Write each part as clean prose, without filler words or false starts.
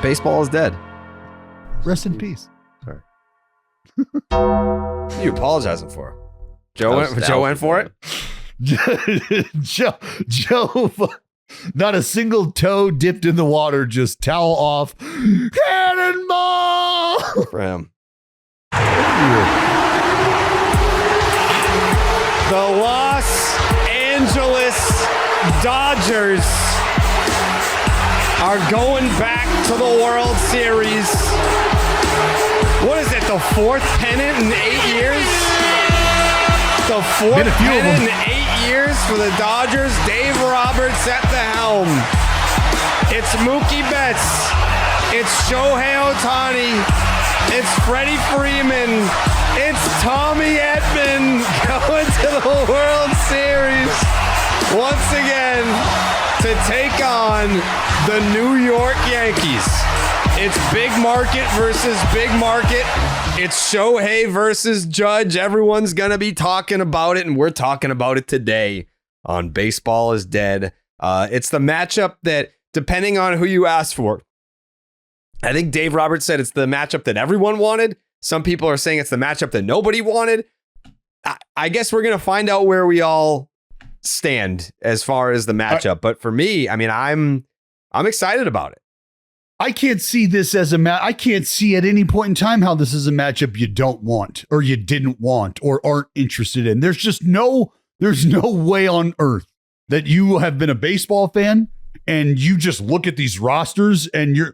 Baseball is dead. Rest in peace. Sorry. What are you apologizing for? Joe went for it? Joe, not a single toe dipped in the water, just towel off. Cannonball! For him. The Los Angeles Dodgers are going back to the World Series. What is it, the fourth pennant in 8 years? The fourth pennant in 8 years for the Dodgers. Dave Roberts at the helm. It's Mookie Betts. It's Shohei Ohtani. It's Freddie Freeman. It's Tommy Edman going to the World Series once again to take on the New York Yankees. It's big market versus big market. It's Shohei versus Judge. Everyone's going to be talking about it, and we're talking about it today on Baseball is Dead. It's the matchup that, depending on who you ask for, I think Dave Roberts said it's the matchup that everyone wanted. Some people are saying it's the matchup that nobody wanted. I guess we're going to find out where we all stand as far as the matchup. But for me, I mean, I'm excited about it. I can't see this as I can't see at any point in time how this is a matchup you don't want or you didn't want or aren't interested in. There's no way on earth that you have been a baseball fan and you just look at these rosters and you're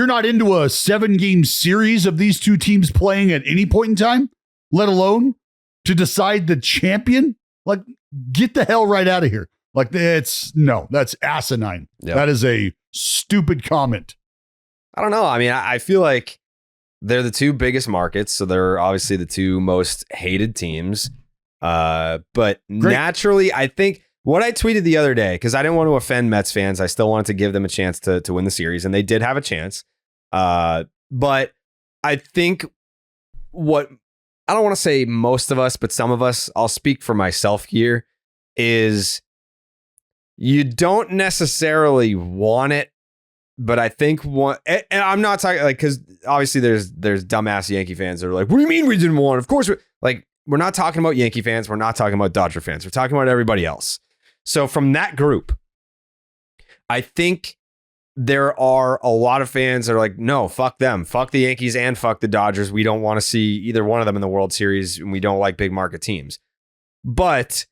not into a 7-game series of these two teams playing at any point in time, let alone to decide the champion. Like, get the hell right out of here. Like, that's asinine. Yep. That is a stupid comment. I don't know. I mean, I feel like they're the two biggest markets, so they're obviously the two most hated teams. But naturally, I think what I tweeted the other day, because I didn't want to offend Mets fans, I still wanted to give them a chance to win the series, and they did have a chance. But I think I don't want to say most of us, but some of us, I'll speak for myself here, is you don't necessarily want it, but I think and I'm not talking like, because obviously there's dumbass Yankee fans that are like, what do you mean we didn't want it? Of course, we're not talking about Yankee fans. We're not talking about Dodger fans. We're talking about everybody else. So from that group, I think there are a lot of fans that are like, no, fuck them. Fuck the Yankees and fuck the Dodgers. We don't want to see either one of them in the World Series, and we don't like big market teams. But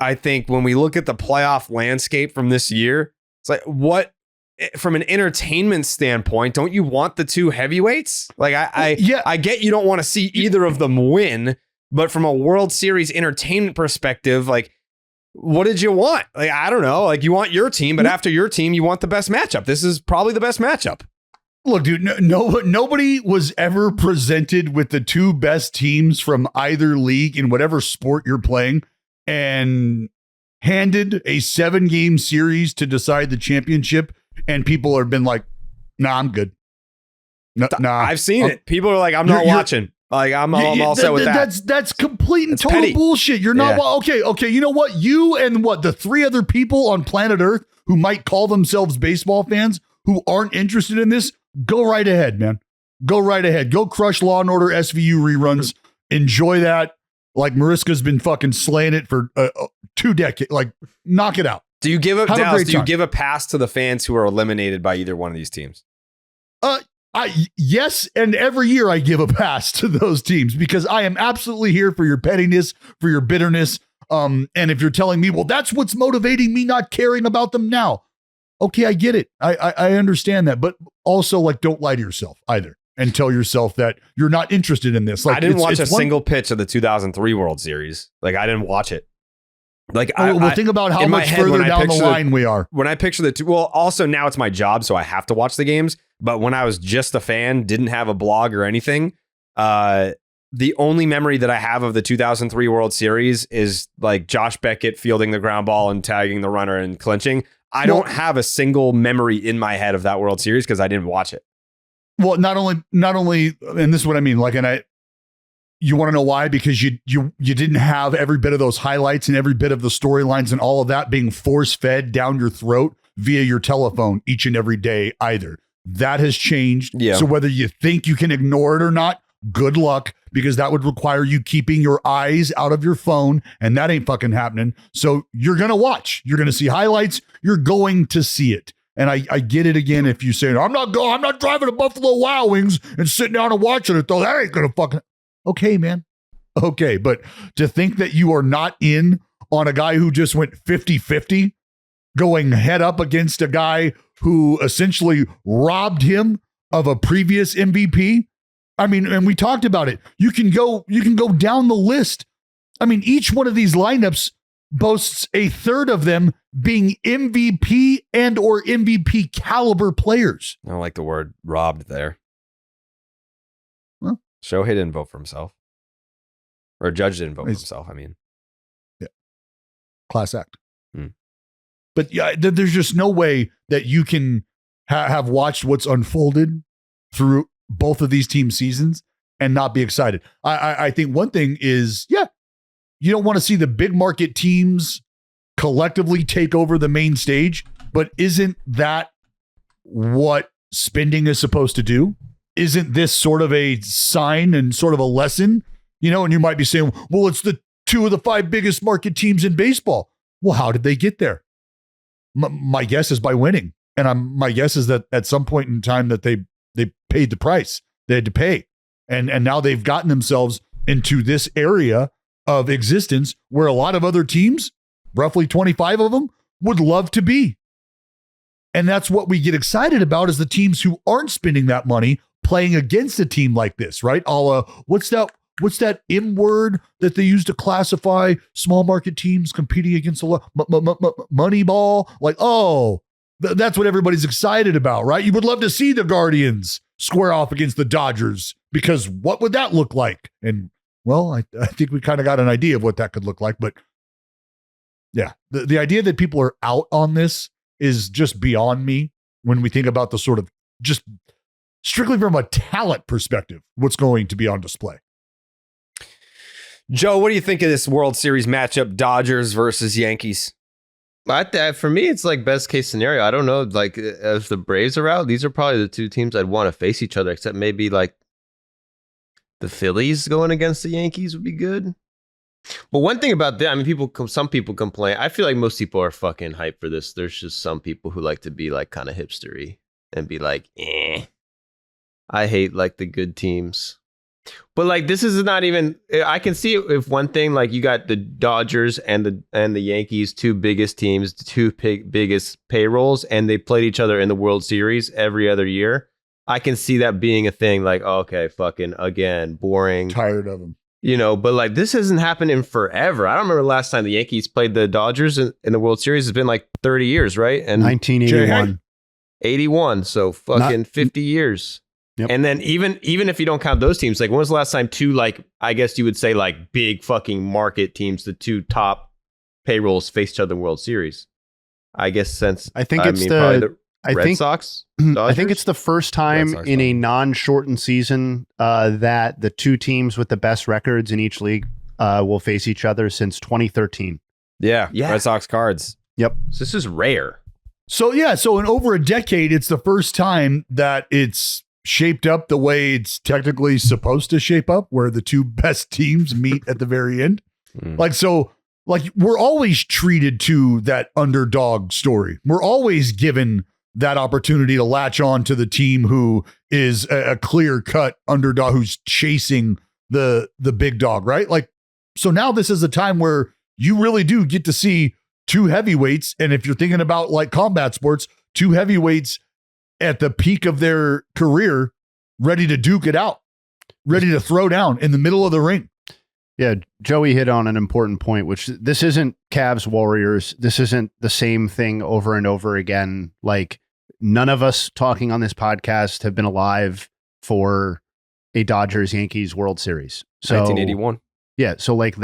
I think when we look at the playoff landscape from this year, it's like, from an entertainment standpoint, don't you want the two heavyweights? Like, I get you don't want to see either of them win, but from a World Series entertainment perspective, like, what did you want? Like, I don't know. Like, you want your team, but after your team, you want the best matchup. This is probably the best matchup. Look, dude, nobody was ever presented with the two best teams from either league in whatever sport you're playing and handed a 7-game series to decide the championship. And people have been like, nah, I'm good. Nah, I've seen it. People are like, I'm not watching. Like, I'm all set with that. That's complete and total bullshit. You're not okay. You know what? You and the 3 other people on planet Earth who might call themselves baseball fans who aren't interested in this, go right ahead, man. Go right ahead. Go crush Law and Order SVU reruns. Enjoy that. Like, Mariska's been fucking slaying it for 2 decades. Like, knock it out. Do you give a pass to the fans who are eliminated by either one of these teams? Yes, and every year I give a pass to those teams because I am absolutely here for your pettiness, for your bitterness. And if you're telling me, well, that's what's motivating me not caring about them now. Okay, I get it. I understand that. But also, like, don't lie to yourself either and tell yourself that you're not interested in this. Like, I didn't watch a single pitch of the 2003 World Series. Like, I didn't watch it. Like, think about how much further down the line we are. When I picture the two, well, also now it's my job, so I have to watch the games. But when I was just a fan, didn't have a blog or anything, the only memory that I have of the 2003 World Series is like Josh Beckett fielding the ground ball and tagging the runner and clinching. I don't have a single memory in my head of that World Series because I didn't watch it. Well, not only, and this is what I mean. Like, you want to know why? Because you didn't have every bit of those highlights and every bit of the storylines and all of that being force fed down your throat via your telephone each and every day either. That has changed. Yeah. So whether you think you can ignore it or not, good luck, because that would require you keeping your eyes out of your phone, and that ain't fucking happening. So you're going to watch. You're going to see highlights. You're going to see it. And I get it again if you say, I'm not driving to Buffalo Wild Wings and sitting down and watching it, though. That ain't going to fucking... Okay, man. Okay, but to think that you are not in on a guy who just went 50-50, going head up against a guy who essentially robbed him of a previous MVP. I mean, and we talked about it. You can go down the list. I mean, each one of these lineups boasts a third of them being MVP and or MVP caliber players. I don't like the word robbed there. Well, Shohei didn't vote for himself. Or Judge didn't vote for himself, I mean. Yeah. Class act. But yeah, there's just no way that you can have watched what's unfolded through both of these team seasons and not be excited. I think one thing is, you don't want to see the big market teams collectively take over the main stage, but isn't that what spending is supposed to do? Isn't this sort of a sign and sort of a lesson? You know, and you might be saying, well, it's the 2 of the 5 biggest market teams in baseball. Well, how did they get there? My guess is by winning. And my guess is that at some point in time that they paid the price they had to pay. And now they've gotten themselves into this area of existence where a lot of other teams, roughly 25 of them, would love to be. And that's what we get excited about, is the teams who aren't spending that money playing against a team like this, right? What's that M word that they use to classify small market teams competing against a money ball? Like, that's what everybody's excited about, right? You would love to see the Guardians square off against the Dodgers, because what would that look like? And well, I think we kind of got an idea of what that could look like, but yeah, the idea that people are out on this is just beyond me when we think about the sort of just strictly from a talent perspective, what's going to be on display. Joe, what do you think of this World Series matchup, Dodgers versus Yankees? For me, it's like best case scenario. I don't know, like if the Braves are out, these are probably the 2 teams I'd want to face each other, except maybe like the Phillies going against the Yankees would be good. But one thing about that, I mean, some people complain. I feel like most people are fucking hyped for this. There's just some people who like to be like kind of hipstery and be like, I hate like the good teams. But like, this is not even, I can see if one thing, like you got the Dodgers and the Yankees, 2 biggest teams, 2 biggest payrolls, and they played each other in the World Series every other year. I can see that being a thing, like, okay, fucking again, boring. Tired of them. You know, but like this hasn't happened in forever. I don't remember the last time the Yankees played the Dodgers in the World Series. It's been like 30 years, right? And 1981. 81, so fucking 50 years. Yep. And then even if you don't count those teams, like when was the last time 2, like I guess you would say like big fucking market teams, the 2 top payrolls faced each other in the World Series? I guess since probably the Red Sox. Dodgers? I think it's the first time in a non-shortened season that the 2 teams with the best records in each league will face each other since 2013. Yeah. Red Sox Cards. Yep. So this is rare. So in over a decade, it's the first time that it's shaped up the way it's technically supposed to shape up, where the 2 best teams meet at the very end. Like we're always treated to that underdog story. We're always given that opportunity to latch on to the team who is a clear-cut underdog who's chasing the big dog, right? Like, so now this is a time where you really do get to see 2 heavyweights. And if you're thinking about like combat sports, 2 heavyweights at the peak of their career, ready to duke it out, ready to throw down in the middle of the ring. Yeah, Joey hit on an important point, which this isn't Cavs Warriors. This isn't the same thing over and over again. Like, none of us talking on this podcast have been alive for a Dodgers Yankees World Series. So 1981. Yeah, so like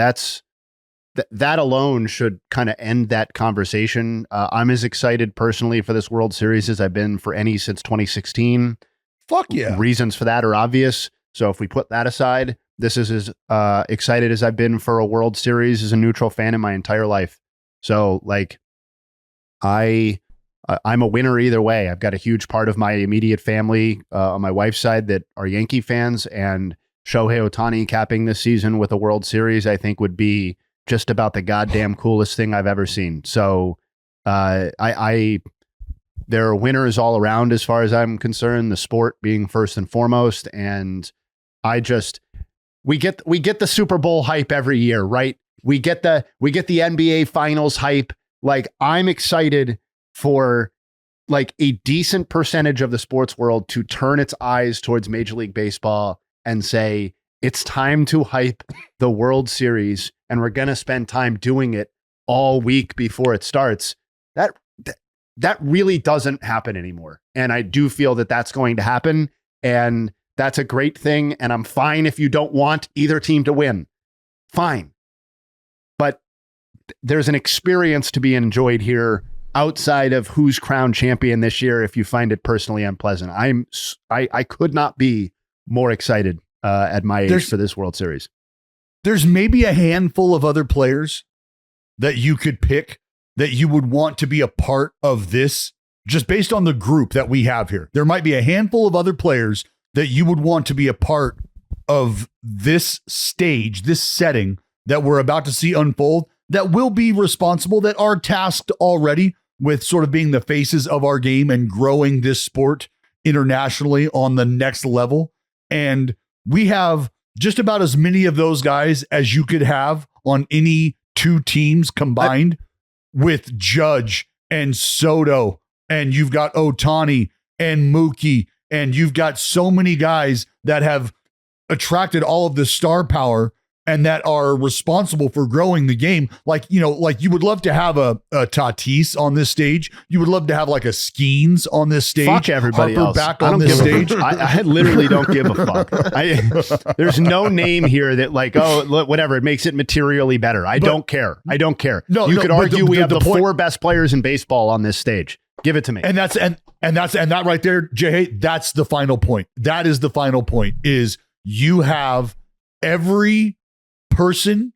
that alone should kind of end that conversation. I'm as excited personally for this World Series as I've been for any since 2016. Fuck yeah. Reasons for that are obvious. So if we put that aside, this is as excited as I've been for a World Series as a neutral fan in my entire life. So like, I I'm a winner either way. I've got a huge part of my immediate family on my wife's side that are Yankee fans, and Shohei Ohtani capping this season with a World Series, I think would be just about the goddamn coolest thing I've ever seen. So there are winners all around as far as I'm concerned, the sport being first and foremost. And we get the Super Bowl hype every year, right? We get the NBA finals hype. Like, I'm excited for like a decent percentage of the sports world to turn its eyes towards Major League Baseball and say, it's time to hype the World Series, and we're going to spend time doing it all week before it starts. That really doesn't happen anymore. And I do feel that that's going to happen, and that's a great thing. And I'm fine if you don't want either team to win. Fine. But there's an experience to be enjoyed here outside of who's crowned champion this year, if you find it personally unpleasant. I could not be more excited at my age for this World Series. There's maybe a handful of other players that you could pick that you would want to be a part of this, just based on the group that we have here. There might be a handful of other players that you would want to be a part of this stage, this setting that we're about to see unfold, that will be responsible, that are tasked already with sort of being the faces of our game and growing this sport internationally on the next level. And we have just about as many of those guys as you could have on any two teams combined, with Judge and Soto, and you've got Ohtani and Mookie, and you've got so many guys that have attracted all of the star power and that are responsible for growing the game. Like, you know, like you would love to have a Tatis on this stage. You would love to have like a Skeens on this stage. Fuck everybody Harper else. back on this stage. I literally don't give a fuck. There's no name here that like, oh, look, whatever. It makes it materially better. I don't care. No, you could argue we have the four best players in baseball on this stage. Give it to me. And that right there, Jay, that's the final point. That is the final point, is you have every person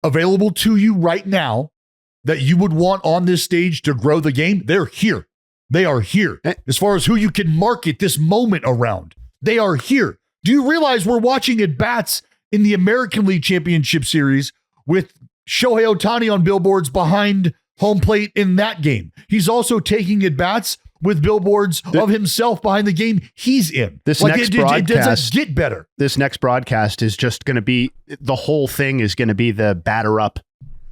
available to you right now that you would want on this stage to grow the game. They're here. They are here. As far as who you can market this moment around, they are here. Do you realize we're watching at bats in the American League Championship Series with Shohei Ohtani on billboards behind home plate in that game? He's also taking at bats with billboards of himself behind the game he's in. This next broadcast, it doesn't get better. This next broadcast is just going to be, the whole thing is going to be the batter up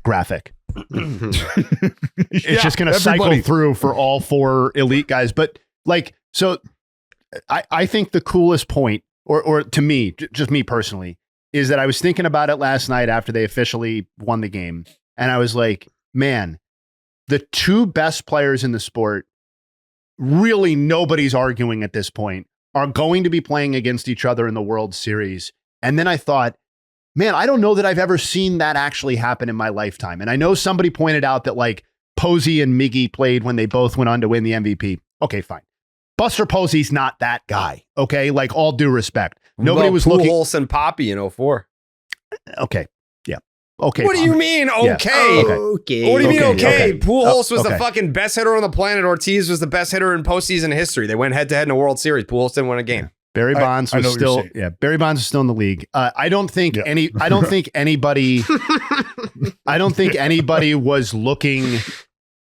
graphic. It's just going to cycle through for all four elite guys. But like, so I think the coolest point, or to me, just me personally, is that I was thinking about it last night after they officially won the game. And I was like, man, the two best players in the sport, really nobody's arguing at this point, are going to be playing against each other in the World Series. And then I thought, man, I don't know that I've ever seen that actually happen in my lifetime. And I know somebody pointed out that like Posey and Miggy played when they both went on to win the MVP. Okay, fine. Buster Posey's not that guy. Okay, like, all due respect. Nobody was looking. Pujols and Poppy in 04. Okay. Yeah. Okay. What do you mean? Okay. Yeah. Okay. What do you mean? Okay. Okay. Pujols was Okay. the fucking best hitter on the planet. Ortiz was the best hitter in postseason history. They went head to head in a World Series. Pujols didn't win a game. Barry Bonds was still, Barry Bonds is still in the league. I don't think anybody was looking.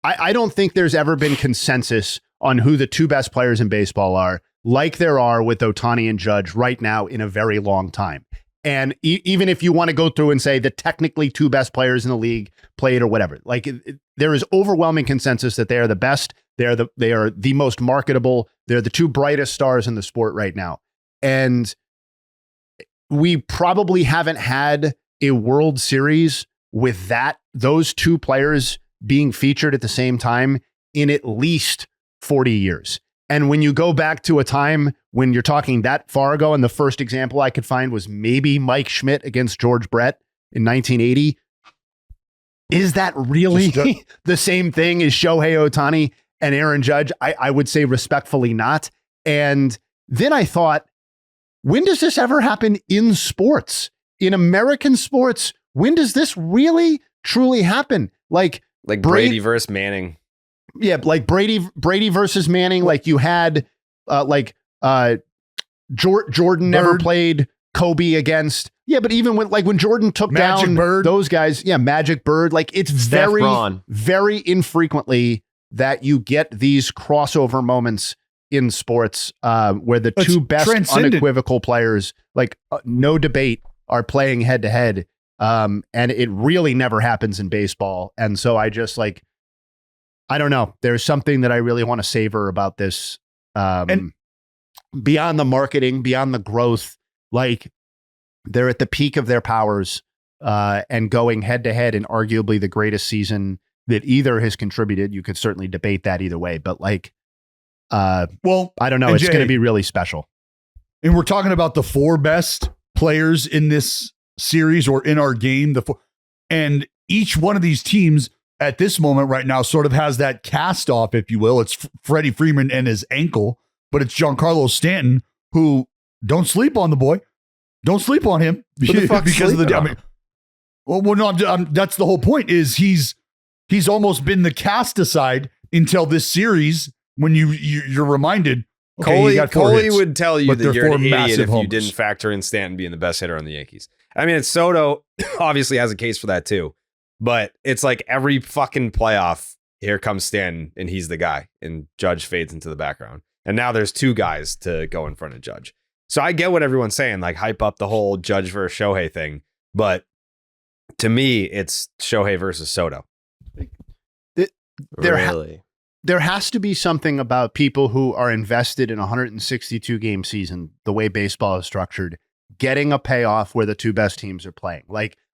I don't think there's ever been consensus on who the two best players in baseball are, like there are with Ohtani and Judge right now in a very long time. And even if you want to go through and say the technically two best players in the league played or whatever, like there is overwhelming consensus that they are the best. They are the most marketable. They're the two brightest stars in the sport right now. And we probably haven't had a World Series with those two players being featured at the same time in at least 40 years. And when you go back to a time when you're talking that far ago, and the first example I could find was maybe Mike Schmidt against George Brett in 1980. Is that really the same thing as Shohei Ohtani and Aaron Judge? I would say respectfully not. And then I thought, when does this ever happen in sports? In American sports, when does this really, truly happen? Like Brady versus Manning. Yeah, like Brady versus Manning. Like you had Jordan never Bird. played Kobe against. Yeah, but even when Jordan took Magic down Bird. those guys, Magic Bird. Like it's Steph very, Ron. very infrequently that you get these crossover moments in sports where the two best unequivocal players, no debate, are playing head to head. And it really never happens in baseball. And so I just I don't know. There's something that I really want to savor about this. And beyond the marketing, beyond the growth, they're at the peak of their powers and going head to head in arguably the greatest season that either has contributed. You could certainly debate that either way, but I don't know. It's going to be really special. And we're talking about the 4 best players in this series or in our game. And each one of these teams at this moment right now sort of has that cast off, if you will. It's Freddie Freeman and his ankle, but it's Giancarlo Stanton, who don't sleep on the boy. Don't sleep on him because of the. That's the whole point. Is he's almost been the cast aside until this series when you're reminded. Okay, Coley would tell you that you're an idiot if you homers. didn't factor in Stanton being the best hitter on the Yankees. I mean, Soto obviously has a case for that too, but it's like every fucking playoff, here comes Stanton and he's the guy, and Judge fades into the background. And now there's 2 guys to go in front of Judge. So I get what everyone's saying, hype up the whole Judge versus Shohei thing. But to me, it's Shohei versus Soto. There has to be something about people who are invested in a 162 game season, the way baseball is structured, getting a payoff where the 2 best teams are playing.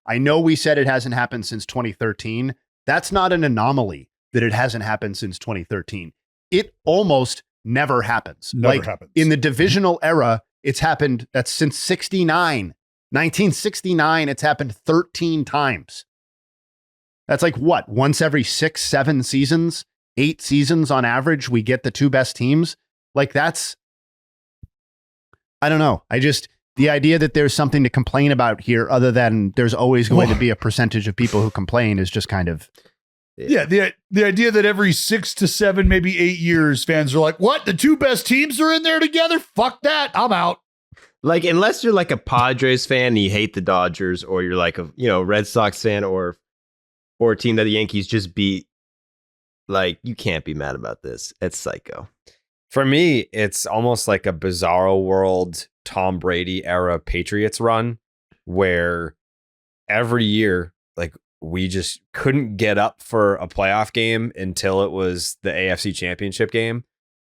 I know we said it hasn't happened since 2013. That's not an anomaly that it hasn't happened since 2013. It almost never happens. Never happens. In the divisional era, it's happened. That's since 1969, it's happened 13 times. That's what? Once every 6, 7 seasons, 8 seasons on average, we get the 2 best teams. That's, I don't know. The idea that there's something to complain about here other than there's always going to be a percentage of people who complain is just kind of. Yeah, the idea that every 6 to 7, maybe 8 years, fans are like, what? The 2 best teams are in there together? Fuck that. I'm out. Unless you're a Padres fan and you hate the Dodgers, or you're a Red Sox fan or a team that the Yankees just beat, you can't be mad about this. It's psycho. For me, it's almost like a bizarro world Tom Brady era Patriots run where every year, we just couldn't get up for a playoff game until it was the AFC Championship game.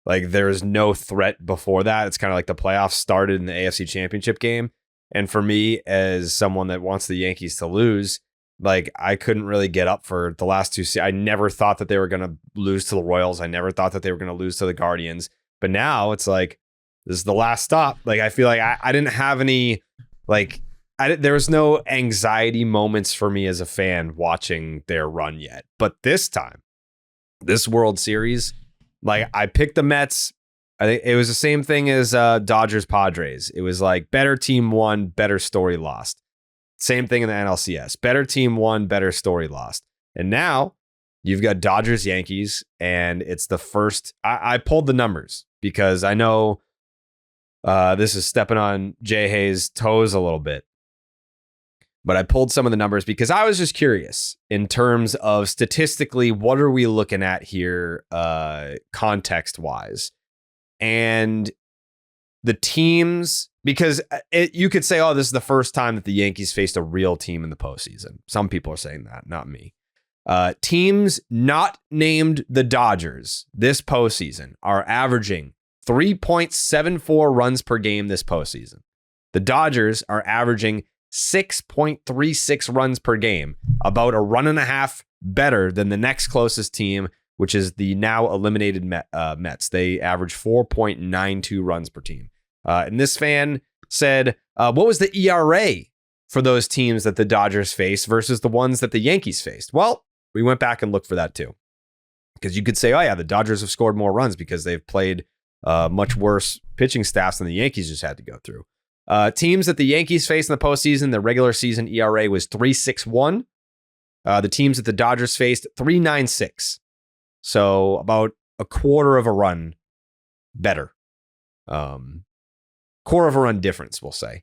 There was no threat before that. It's kind of like the playoffs started in the AFC Championship game. And for me, as someone that wants the Yankees to lose, I couldn't really get up for the last 2 I never thought that they were going to lose to the Royals. I never thought that they were going to lose to the Guardians. But now it's this is the last stop. I feel like I didn't have any, there was no anxiety moments for me as a fan watching their run yet. But this time, this World Series, I picked the Mets. I think it was the same thing as Dodgers Padres. It was better team won, better story lost. Same thing in the NLCS. Better team won, better story lost. And now you've got Dodgers Yankees, and it's the first. I pulled the numbers because I know this is stepping on Jay Hayes' toes a little bit. But I pulled some of the numbers because I was just curious in terms of statistically, what are we looking at here context wise? And the teams, because you could say, oh, this is the first time that the Yankees faced a real team in the postseason. Some people are saying that, not me. Teams not named the Dodgers this postseason are averaging 3.74 runs per game this postseason. The Dodgers are averaging 6.36 runs per game, about a run and a half better than the next closest team, which is the now eliminated Mets. They average 4.92 runs per team. And this fan said, what was the ERA for those teams that the Dodgers faced versus the ones that the Yankees faced? Well, we went back and looked for that too. Because you could say, oh yeah, the Dodgers have scored more runs because they've played much worse pitching staffs than the Yankees just had to go through. Teams that the Yankees faced in the postseason, the regular season ERA was 3.61. The teams that the Dodgers faced, 3.96. So about a quarter of a run better. Quarter of a run difference, we'll say.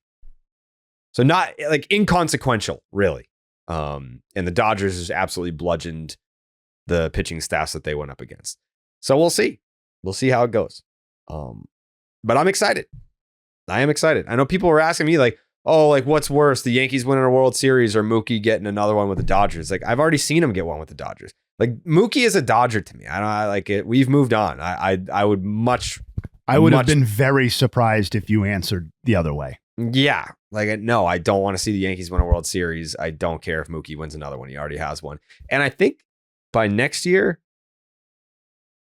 So not like inconsequential, really. And the Dodgers just absolutely bludgeoned the pitching staffs that they went up against. So we'll see. We'll see how it goes. But I'm excited. I am excited. I know people were asking me like, oh, like what's worse, the Yankees winning a World Series or Mookie getting another one with the Dodgers? Like I've already seen him get one with the Dodgers. Like Mookie is a Dodger to me. I like it. We've moved on. I would have been very surprised if you answered the other way. Yeah. Like, no, I don't want to see the Yankees win a World Series. I don't care if Mookie wins another one. He already has one. And I think by next year,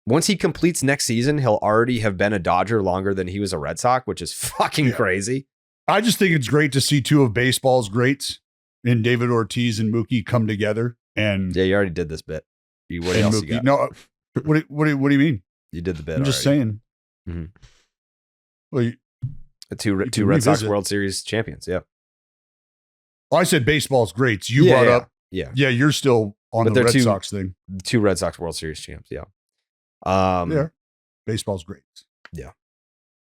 once he completes next season, he'll already have been a Dodger longer than he was a Red Sox, which is fucking crazy. I just think it's great to see two of baseball's greats in David Ortiz and Mookie come together. And yeah, you already did this bit. What else Mookie, you got? No, what do you mean? You did the bit. I'm just saying. Mm-hmm. Well, two Red Sox World Series champions. Yeah. I said baseball's greats. You brought up. Yeah. Yeah, you're still on the Red Sox thing. Two Red Sox World Series champs. Yeah. Yeah. Baseball's greats. Yeah.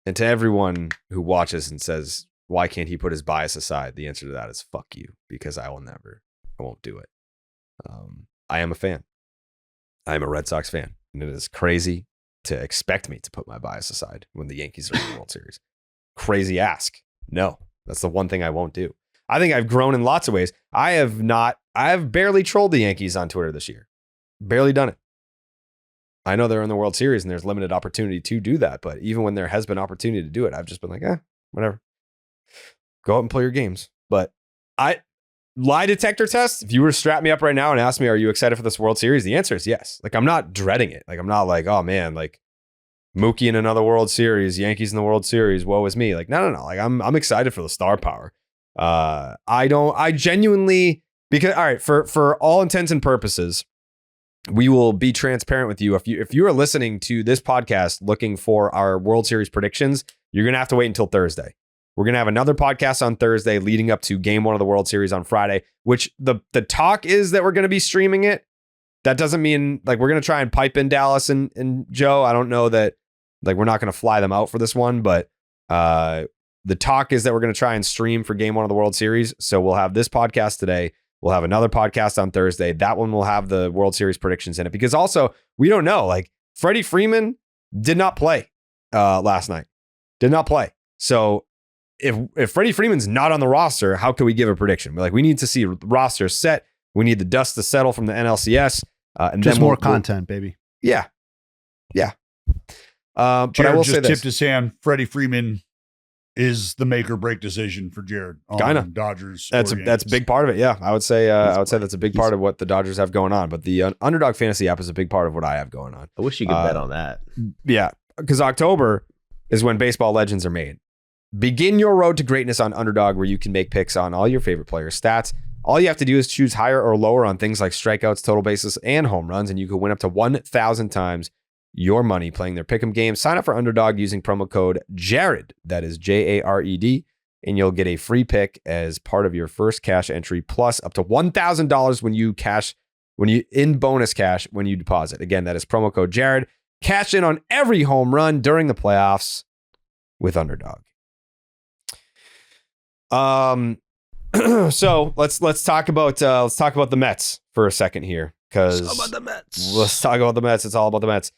And to everyone who watches and says, why can't he put his bias aside? The answer to that is fuck you, because I won't do it. I am a fan. I am a Red Sox fan. And it is crazy to expect me to put my bias aside when the Yankees are in the World Series. Crazy ask. No, that's the one thing I won't do. I think I've grown in lots of ways. I have barely trolled the Yankees on Twitter this year. Barely done it. I know they're in the World Series and there's limited opportunity to do that. But even when there has been opportunity to do it, I've just been like, whatever. Go out and play your games. But lie detector test, if you were to strap me up right now and ask me, are you excited for this World Series? The answer is yes. Like, I'm not dreading it. Like, I'm not like, oh man, like Mookie in another World Series, Yankees in the World Series, woe is me. Like, no. Like, I'm excited for the star power. I genuinely, because, all right, for all intents and purposes, we will be transparent with you. If you are listening to this podcast looking for our World Series predictions, you're going to have to wait until Thursday. We're going to have another podcast on Thursday leading up to Game 1 of the World Series on Friday, which the talk is that we're going to be streaming it. That doesn't mean like we're going to try and pipe in Dallas and Joe. I don't know that like we're not going to fly them out for this one, but the talk is that we're going to try and stream for Game 1 of the World Series. So we'll have this podcast today. We'll have another podcast on Thursday. That one will have the World Series predictions in it because also we don't know. Like Freddie Freeman did not play last night. Did not play. So if Freddie Freeman's not on the roster, how can we give a prediction? We need to see roster set. We need the dust to settle from the NLCS. And just then more content, baby. Yeah. Yeah. But Jared I will just say this. tipped his hand. Freddie Freeman is the make or break decision for Jared on Dodgers. That's a big part of it. Yeah, I would say that's a big part of what the Dodgers have going on. But the Underdog Fantasy app is a big part of what I have going on. I wish you could bet on that. Yeah, because October is when baseball legends are made. Begin your road to greatness on Underdog, where you can make picks on all your favorite players' stats. All you have to do is choose higher or lower on things like strikeouts, total bases, and home runs, and you can win up to 1,000 times your money playing their pick'em games. Sign up for Underdog using promo code Jared, that is Jared, and you'll get a free pick as part of your first cash entry, plus up to $1,000 when you in bonus cash when you deposit. Again, that is promo code Jared. Cash in on every home run during the playoffs with Underdog. So let's talk about the Mets for a second here, because let's talk about the Mets. It's all about the Mets.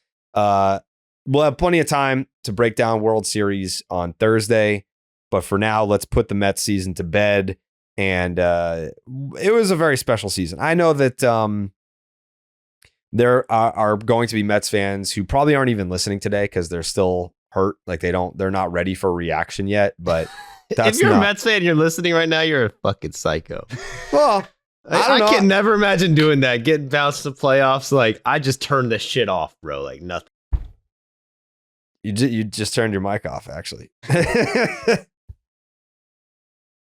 We'll have plenty of time to break down World Series on Thursday, but for now, let's put the Mets season to bed. And it was a very special season. I know that there are going to be Mets fans who probably aren't even listening today because they're still hurt. Like they're not ready for a reaction yet. But if you're a Mets fan, you're listening right now, you're a fucking psycho. Well, I can never imagine doing that. Getting bounced to playoffs. Like, I just turned this shit off, bro. Like, nothing. You just turned your mic off, actually.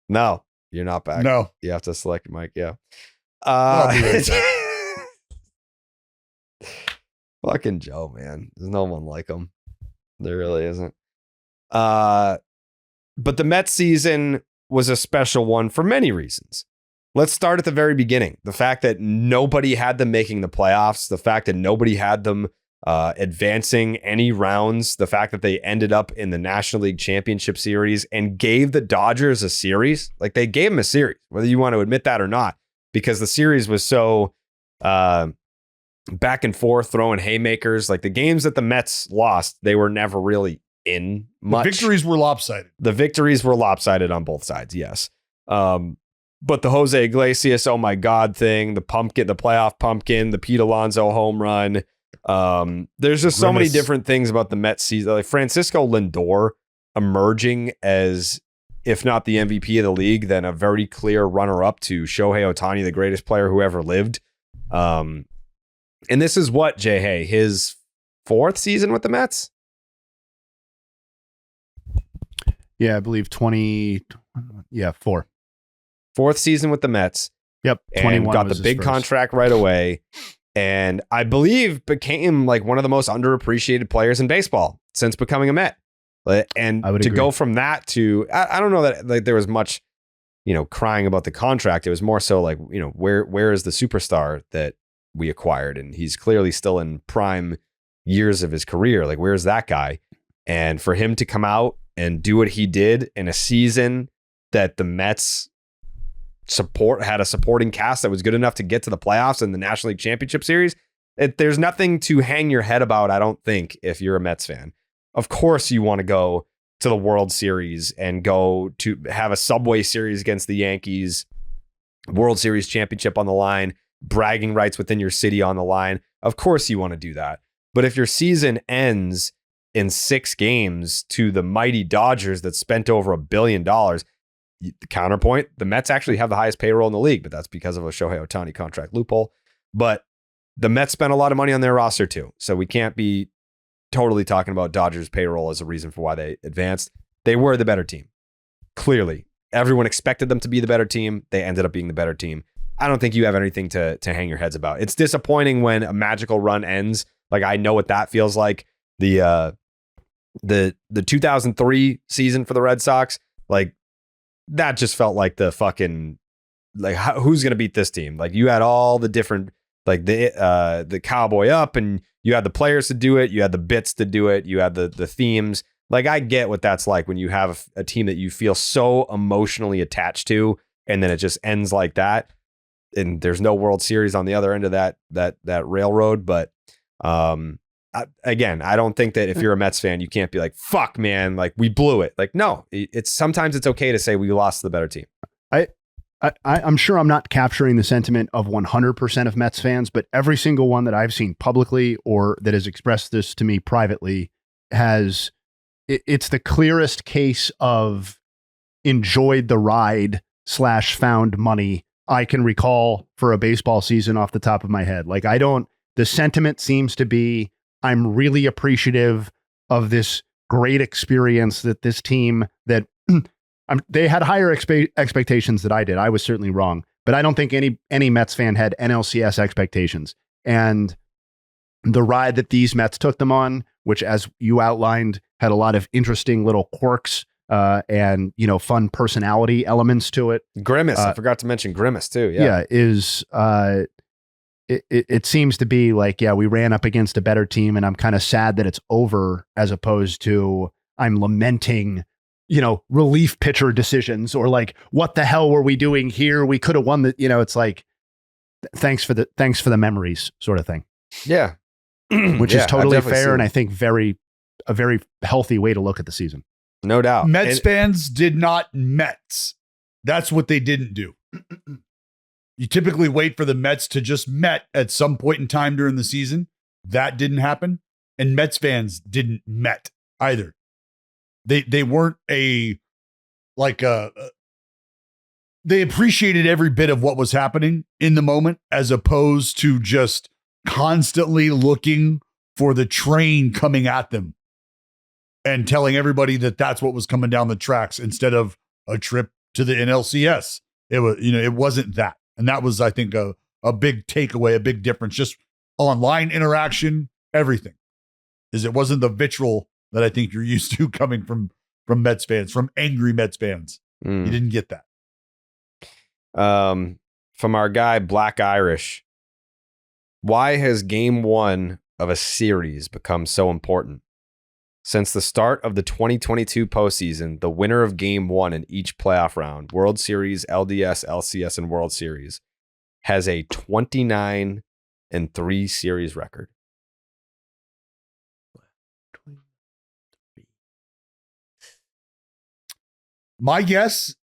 No, you're not back. No. You have to select your mic, yeah. Fucking Joe, man. There's no one like him. There really isn't. But the Mets season was a special one for many reasons. let's start at the very beginning. The fact that nobody had them making the playoffs, the fact that nobody had them advancing any rounds, the fact that they ended up in the National League Championship Series and gave the Dodgers a series. Like, they gave them a series, whether you want to admit that or not, because the series was so back and forth, throwing haymakers. Like, the games that the Mets lost, they were never really in much. The victories were lopsided. The victories were lopsided on both sides, yes. But the Jose Iglesias, oh my God thing, the playoff pumpkin, the Pete Alonso home run. There's just so many different things about the Mets season. Like Francisco Lindor emerging as, if not the MVP of the league, then a very clear runner-up to Shohei Ohtani, the greatest player who ever lived. And this is what, Jay Hay, his 4th season with the Mets? Yeah, I believe 4. 4th season with the Mets. Yep. And got the big contract right away. And I believe became like one of the most underappreciated players in baseball since becoming a Met. And to go from that to, I don't know that like there was much, crying about the contract. It was more so like, where is the superstar that we acquired? And he's clearly still in prime years of his career. Like, where's that guy? And for him to come out and do what he did in a season that the Mets had a supporting cast that was good enough to get to the playoffs and the National League Championship Series, there's nothing to hang your head about, I don't think, if you're a Mets fan. Of course you want to go to the World Series and go to have a Subway Series against the Yankees, World Series championship on the line, bragging rights within your city on the line. Of course you want to do that. But if your season ends in 6 games to the mighty Dodgers that spent over $1 billion, the counterpoint, the Mets actually have the highest payroll in the league, but that's because of a Shohei Ohtani contract loophole. But the Mets spent a lot of money on their roster too. So we can't be totally talking about Dodgers payroll as a reason for why they advanced. They were the better team. Clearly. Everyone expected them to be the better team. They ended up being the better team. I don't think you have anything to hang your heads about. It's disappointing when a magical run ends. Like, I know what that feels like. The 2003 season for the Red Sox, like, that just felt like the fucking, like, who's going to beat this team? Like, you had all the different, like the cowboy up, and you had the players to do it. You had the bits to do it. You had the themes. Like, I get what that's like when you have a team that you feel so emotionally attached to, and then it just ends like that. And there's no World Series on the other end of that railroad. But again, I don't think that if you're a Mets fan, you can't be like, fuck, man, like, we blew it. Like, no, sometimes it's okay to say we lost to the better team. I'm sure I'm not capturing the sentiment of 100% of Mets fans, but every single one that I've seen publicly or that has expressed this to me privately it's the clearest case of enjoyed the ride / found money I can recall for a baseball season off the top of my head. Like, the sentiment seems to be, I'm really appreciative of this great experience that this team that they had higher expectations than I did. I was certainly wrong, but I don't think any Mets fan had NLCS expectations. And the ride that these Mets took them on, which, as you outlined, had a lot of interesting little quirks and, fun personality elements to it. Grimace. I forgot to mention Grimace too. Yeah. It seems to be like, we ran up against a better team, and I'm kind of sad that it's over, as opposed to I'm lamenting, relief pitcher decisions, or like, what the hell were we doing here? We could have won the, it's like, thanks for the memories sort of thing. Yeah. Which is totally fair. And I think a very healthy way to look at the season. No doubt. Mets fans did not Mets. That's what they didn't do. You typically wait for the Mets to just Met at some point in time during the season. That didn't happen. And Mets fans didn't Met either. They weren't they appreciated every bit of what was happening in the moment, as opposed to just constantly looking for the train coming at them and telling everybody that that's what was coming down the tracks instead of a trip to the NLCS. It was, it wasn't that. And that was, I think, a big takeaway, a big difference, just online interaction, everything. Is it wasn't the vitriol that I think you're used to coming from Mets fans, from angry Mets fans. You didn't get that. from our guy Black Irish. Why has game 1 of a series become so important? Since the start of the 2022 postseason, the winner of game 1 in each playoff round, World Series, LDS, LCS, and World Series, has a 29-3 series record. My guess,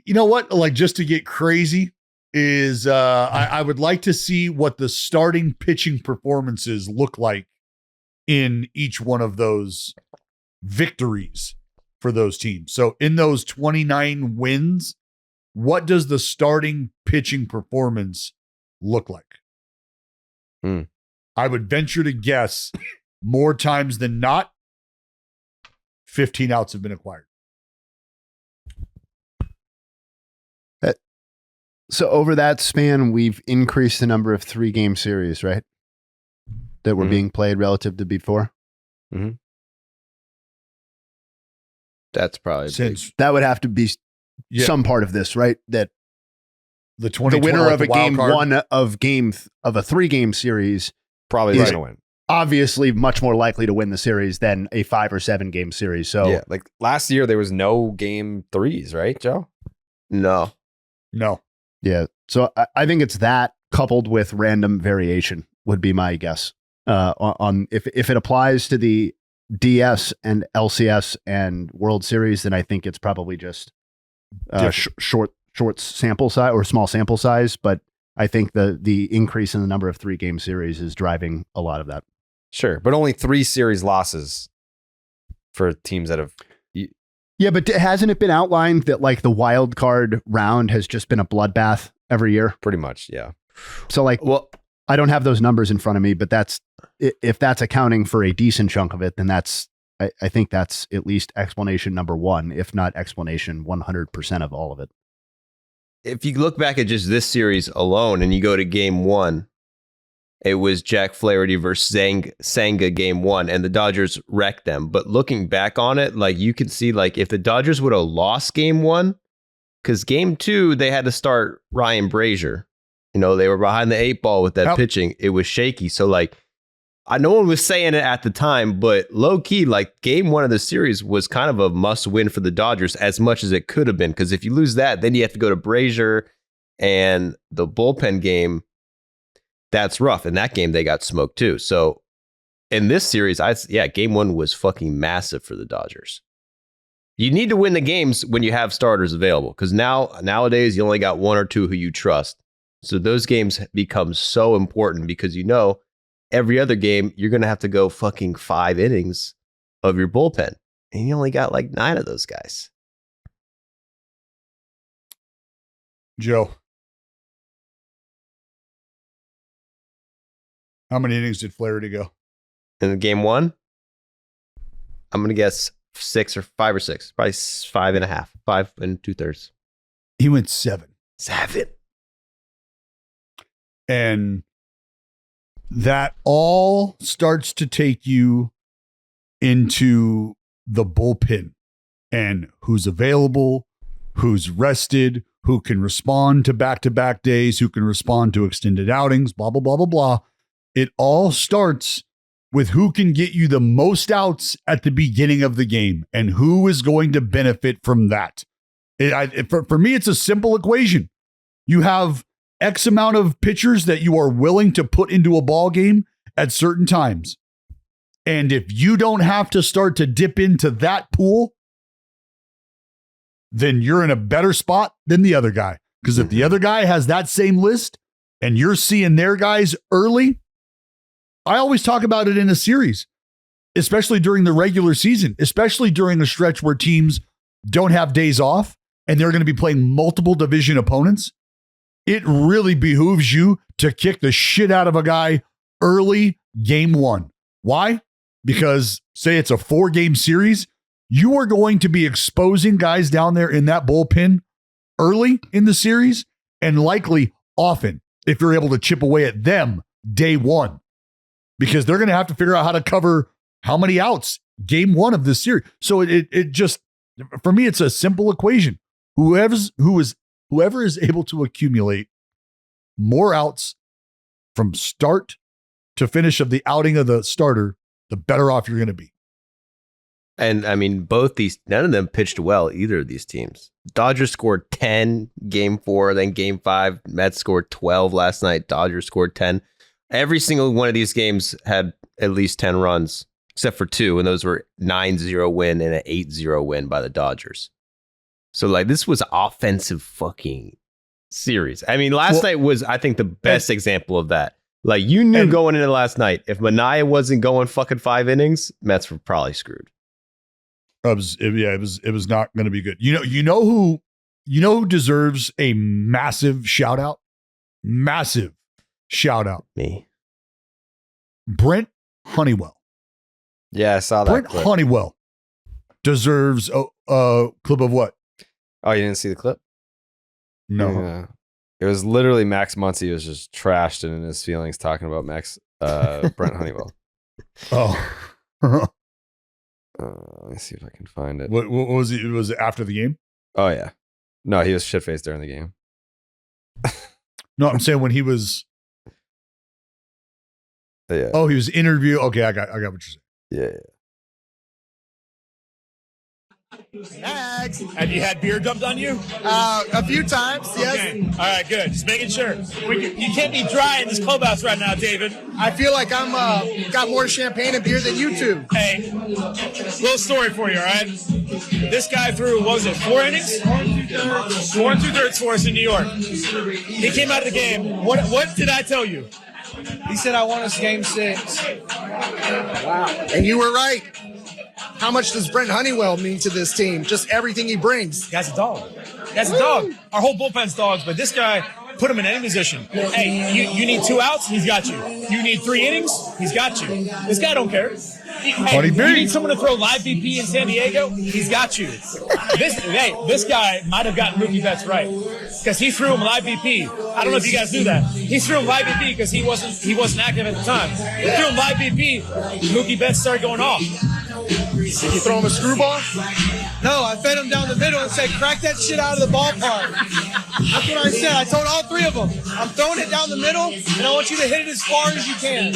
you know what? Like, just to get crazy, is I would like to see what the starting pitching performances look like in each one of those victories for those teams. So in those 29 wins, what does the starting pitching performance look like? I would venture to guess more times than not, 15 outs have been acquired. So over that span, we've increased the number of 3-game series, right? That were being played relative to before. Mm-hmm. That's probably that would have to be some part of this, right? That the winner of a game one of a 3-game series probably is going to win. Obviously, much more likely to win the series than a 5 or 7-game series. So yeah, like last year there was no game 3s, right, Joe? No. Yeah. So I think it's that coupled with random variation would be my guess. On if it applies to the DS and LCS and World Series, then I think it's probably just short sample size or small sample size. But I think the increase in the number of 3-game series is driving a lot of that. Sure, but only 3 series losses for teams that have. Yeah, but hasn't it been outlined that like the wild card round has just been a bloodbath every year? Pretty much, yeah. So like, well, I don't have those numbers in front of me, but if that's accounting for a decent chunk of it, then I think that's at least explanation number 1, if not explanation 100% of all of it. If you look back at just this series alone and you go to game 1, it was Jack Flaherty versus Senga game 1, and the Dodgers wrecked them. But looking back on it, like you can see, like if the Dodgers would have lost game 1, because game 2 they had to start Ryan Brazier. You know, they were behind the 8 ball with that pitching. It was shaky. So like, no one was saying it at the time, but low key, like game 1 of the series was kind of a must win for the Dodgers as much as it could have been. Because if you lose that, then you have to go to Brazier and the bullpen game. That's rough. In that game, they got smoked too. So in this series, game 1 was fucking massive for the Dodgers. You need to win the games when you have starters available, because nowadays you only got 1 or 2 who you trust. So those games become so important because every other game you're going to have to go fucking 5 innings of your bullpen, and you only got like 9 of those guys. Joe, how many innings did Flaherty go? In game 1, I'm going to guess 5 or 6, probably 5.5, 5 2/3. He went 7. 7. And that all starts to take you into the bullpen and who's available, who's rested, who can respond to back-to-back days, who can respond to extended outings, blah, blah, blah, blah, blah. It all starts with who can get you the most outs at the beginning of the game and who is going to benefit from that. For me, it's a simple equation. You have X amount of pitchers that you are willing to put into a ball game at certain times. And if you don't have to start to dip into that pool, then you're in a better spot than the other guy. Because if the other guy has that same list and you're seeing their guys early, I always talk about it in a series, especially during the regular season, especially during a stretch where teams don't have days off and they're going to be playing multiple division opponents. It really behooves you to kick the shit out of a guy early game 1. Why? Because say it's a 4-game series, you are going to be exposing guys down there in that bullpen early in the series and likely often if you're able to chip away at them day 1, because they're going to have to figure out how to cover how many outs game 1 of this series. So it just, for me, it's a simple equation. Whoever is able to accumulate more outs from start to finish of the outing of the starter, the better off you're going to be. And I mean, none of them pitched well, either of these teams. Dodgers scored 10 game 4, then game 5. Mets scored 12 last night. Dodgers scored 10. Every single one of these games had at least 10 runs, except for 2, and those were 9-0 win and an 8-0 win by the Dodgers. So, like, this was offensive fucking series. I mean, last night was, I think, the best example of that. Like, you knew going into last night, if Manaea wasn't going fucking 5 innings, Mets were probably screwed. It was not going to be good. You know who deserves a massive shout out? Massive shout out. Me. Brent Honeywell. Yeah, I saw that. Brent clip. Honeywell deserves a clip of what? Oh, you didn't see the clip? No. Yeah. It was literally Max Muncy was just trashed and in his feelings talking about Brent Honeywell. Oh. Let me see if I can find it. What was it? Was it after the game? Oh, yeah. No, he was shit-faced during the game. No, I'm saying when he was. Yeah. Oh, he was interviewed. Okay, I got what you're saying. Yeah. Max. Have you had beer dumped on you? A few times, yes. Okay. All right, good. Just making sure. You can't be dry in this clubhouse right now, David. I feel like I'm got more champagne and beer than you two. Hey, little story for you, all right? This guy threw, what was it, 4 innings? 4 2/3 for us in New York. He came out of the game. What did I tell you? He said I want us game 6. Wow. And you were right. How much does Brent Honeywell mean to this team? Just everything he brings. He has a dog. He has a dog. Our whole bullpen's dogs, but this guy put him in any position. Hey, you need 2 outs? He's got you. You need 3 innings? He's got you. This guy don't care. Hey, you need someone to throw live BP in San Diego? He's got you. This guy might have gotten Mookie Betts right because he threw him live BP. I don't know if you guys knew that. He threw him live BP because he wasn't active at the time. He threw him live BP. Mookie Betts started going off. Did you throw him a screwball? No, I fed him down the middle and said, crack that shit out of the ballpark. That's what I said. I told all 3 of them, I'm throwing it down the middle, and I want you to hit it as far as you can.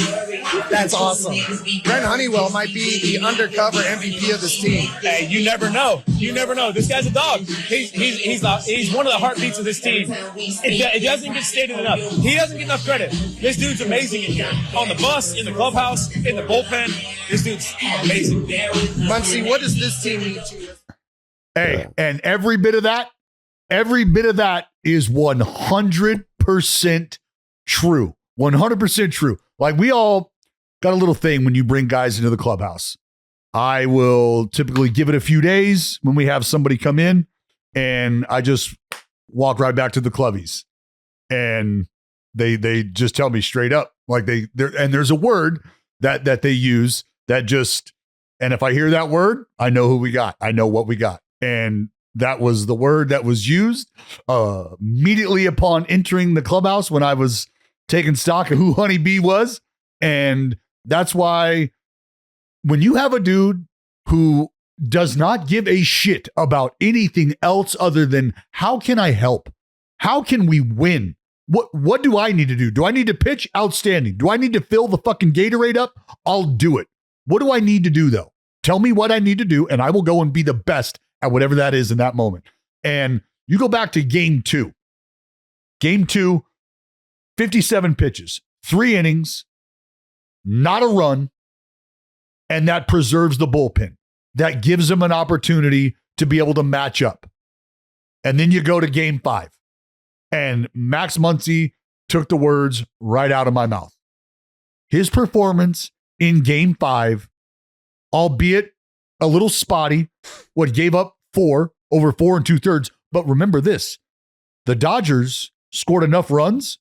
That's awesome. Brent Honeywell might be the undercover MVP of this team. Hey, you never know. You never know. This guy's a dog. He's one of the heartbeats of this team. It doesn't get stated enough. He doesn't get enough credit. This dude's amazing in here. On the bus, in the clubhouse, in the bullpen. This dude's amazing. Muncy, what does this team mean to you? Hey, and every bit of that is 100% true. 100% true. Like, we all got a little thing when you bring guys into the clubhouse. I will typically give it a few days when we have somebody come in, and I just walk right back to the clubbies. And they just tell me straight up, like there's a word that they use that just, and if I hear that word, I know who we got. I know what we got. And that was the word that was used immediately upon entering the clubhouse when I was taking stock of who Honeybee was. And that's why when you have a dude who does not give a shit about anything else other than how can I help? How can we win? What do I need to do? Do I need to pitch? Outstanding. Do I need to fill the fucking Gatorade up? I'll do it. What do I need to do though? Tell me what I need to do and I will go and be the best at whatever that is in that moment. And you go back to game 2. Game 2, 57 pitches, 3 innings, not a run, and that preserves the bullpen. That gives them an opportunity to be able to match up. And then you go to game 5. And Max Muncy took the words right out of my mouth. His performance in game 5, albeit a little spotty, gave up 4 over 4 2/3. But remember this, the Dodgers scored enough runs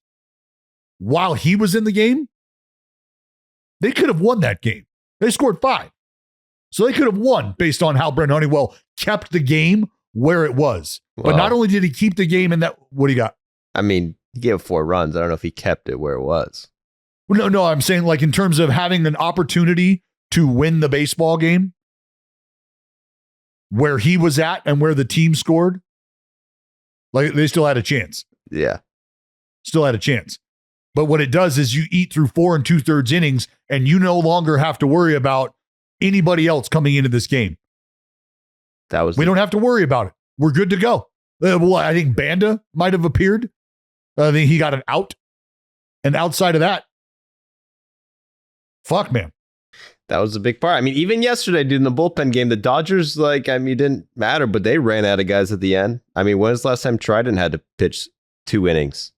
while he was in the game. They could have won that game. They scored 5. So they could have won based on how Brent Honeywell kept the game where it was. But not only did he keep the game in that, what do you got? I mean, he gave 4 runs. I don't know if he kept it where it was. No, I'm saying like in terms of having an opportunity to win the baseball game where he was at and where the team scored, like they still had a chance. Yeah. still had a chance. But what it does is you eat through 4 2/3 innings, and you no longer have to worry about anybody else coming into this game. We don't have to worry about it. We're good to go. Well, I think Banda might have appeared. I think he got an out. And outside of that, fuck, man. That was a big part. I mean, even yesterday, dude, in the bullpen game, the Dodgers, didn't matter, but they ran out of guys at the end. I mean, when was the last time Trident had to pitch 2 innings?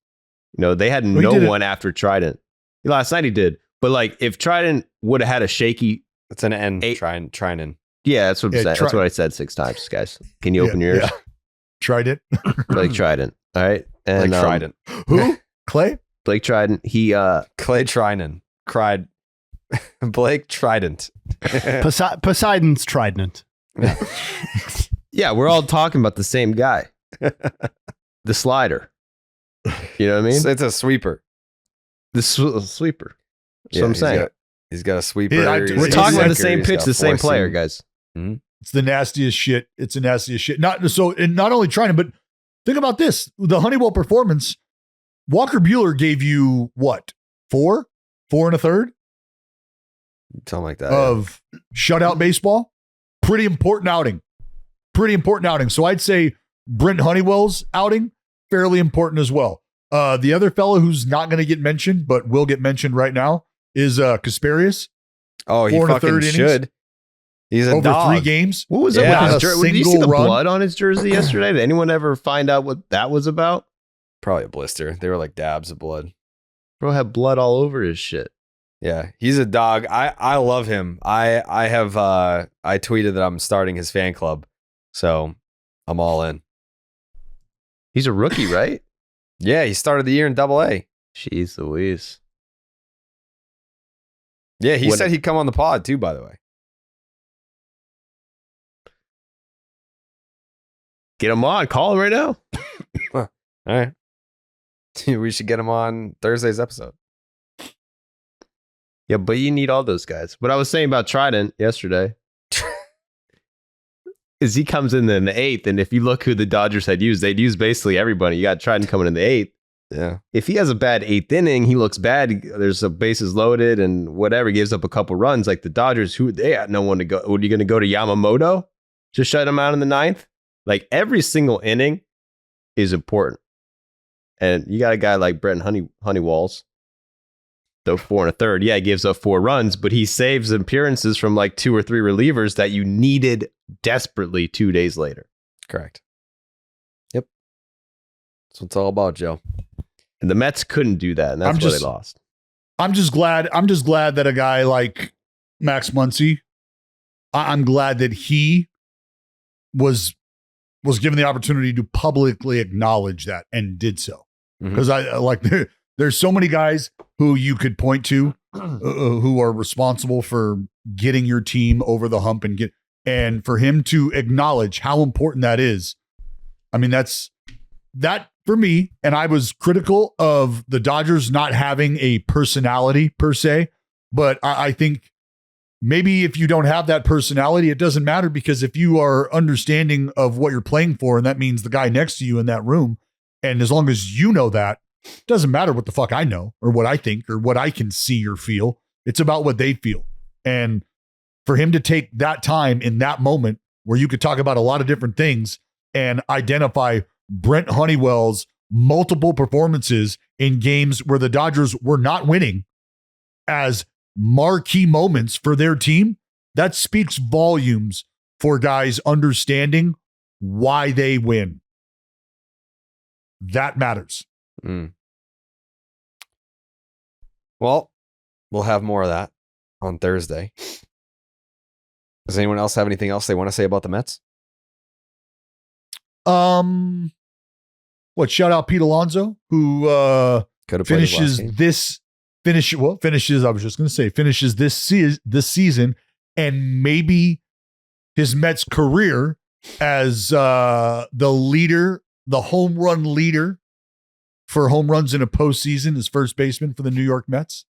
They had no one after Trident. Last night he did. But, if Trident would have had a shaky... It's an N, Trident. Yeah, that's what I'm saying. That's what I said 6 times, guys. Can you open your ears? Yeah. Trident. Blake Trident. All right. And, Blake Trident. Who? Clay? Blake Trident. Clay Trident. Cried. Blake Trident. Poseidon's Trident. Yeah, we're all talking about the same guy. The slider. You know what I mean? It's a sweeper. The sweeper. That's what I'm saying. He's got a sweeper. We're talking about the same pitch, the same player, guys. Mm-hmm. It's the nastiest shit. It's the nastiest shit. Not only Trident, but think about this. The Honeywell performance, Walker Buehler gave you what? 4 1/3? Something like that. Of shutout baseball. Pretty important outing. So I'd say Brent Honeywell's outing, fairly important as well. The other fellow who's not going to get mentioned, but will get mentioned right now, is Kasparius. Oh, he fucking should. He's a over dog. 3 games. What was it with his jersey? Did you see the blood on his jersey yesterday? Did anyone ever find out what that was about? Probably a blister. They were like dabs of blood. Bro had blood all over his shit. Yeah, he's a dog. I love him. I tweeted that I'm starting his fan club, so I'm all in. He's a rookie, right? Yeah, he started the year in AA. Jeez Louise. Yeah, he said he'd come on the pod too, by the way. Get him on. Call him right now. All right. We should get him on Thursday's episode. Yeah, but you need all those guys. What I was saying about Trident yesterday is he comes in the 8th, and if you look who the Dodgers had used, they'd use basically everybody. You got Trident coming in the 8th. Yeah. If he has a bad 8th inning, he looks bad. There's a bases loaded and whatever, gives up a couple runs. Like the Dodgers, they had no one to go. What, are you going to go to Yamamoto to shut him out in the 9th? Like every single inning is important. And you got a guy like Brent Honeywell's, though 4 1/3. Yeah, he gives up 4 runs, but he saves appearances from like 2 or 3 relievers that you needed desperately 2 days later. Correct. Yep. That's what it's all about, Joe. And the Mets couldn't do that, and that's why they lost. I'm just glad that a guy like Max Muncy, I'm glad that he was given the opportunity to publicly acknowledge that and did so. Because I like there's so many guys who you could point to who are responsible for getting your team over the hump and for him to acknowledge how important that is. I mean, that for me, and I was critical of the Dodgers not having a personality per se, but I think maybe if you don't have that personality, it doesn't matter, because if you are understanding of what you're playing for, and that means the guy next to you in that room, and as long as you know that, it doesn't matter what the fuck I know or what I think or what I can see or feel. It's about what they feel. And for him to take that time in that moment where you could talk about a lot of different things and identify Brent Honeywell's multiple performances in games where the Dodgers were not winning as marquee moments for their team, that speaks volumes for guys understanding why they win. That matters. Well, we'll have more of that on Thursday. Does anyone else have anything else they want to say about the Mets? Shout out Pete Alonso, who finishes this season and maybe his Mets career as the home run leader for home runs in a postseason as first baseman for the New York Mets.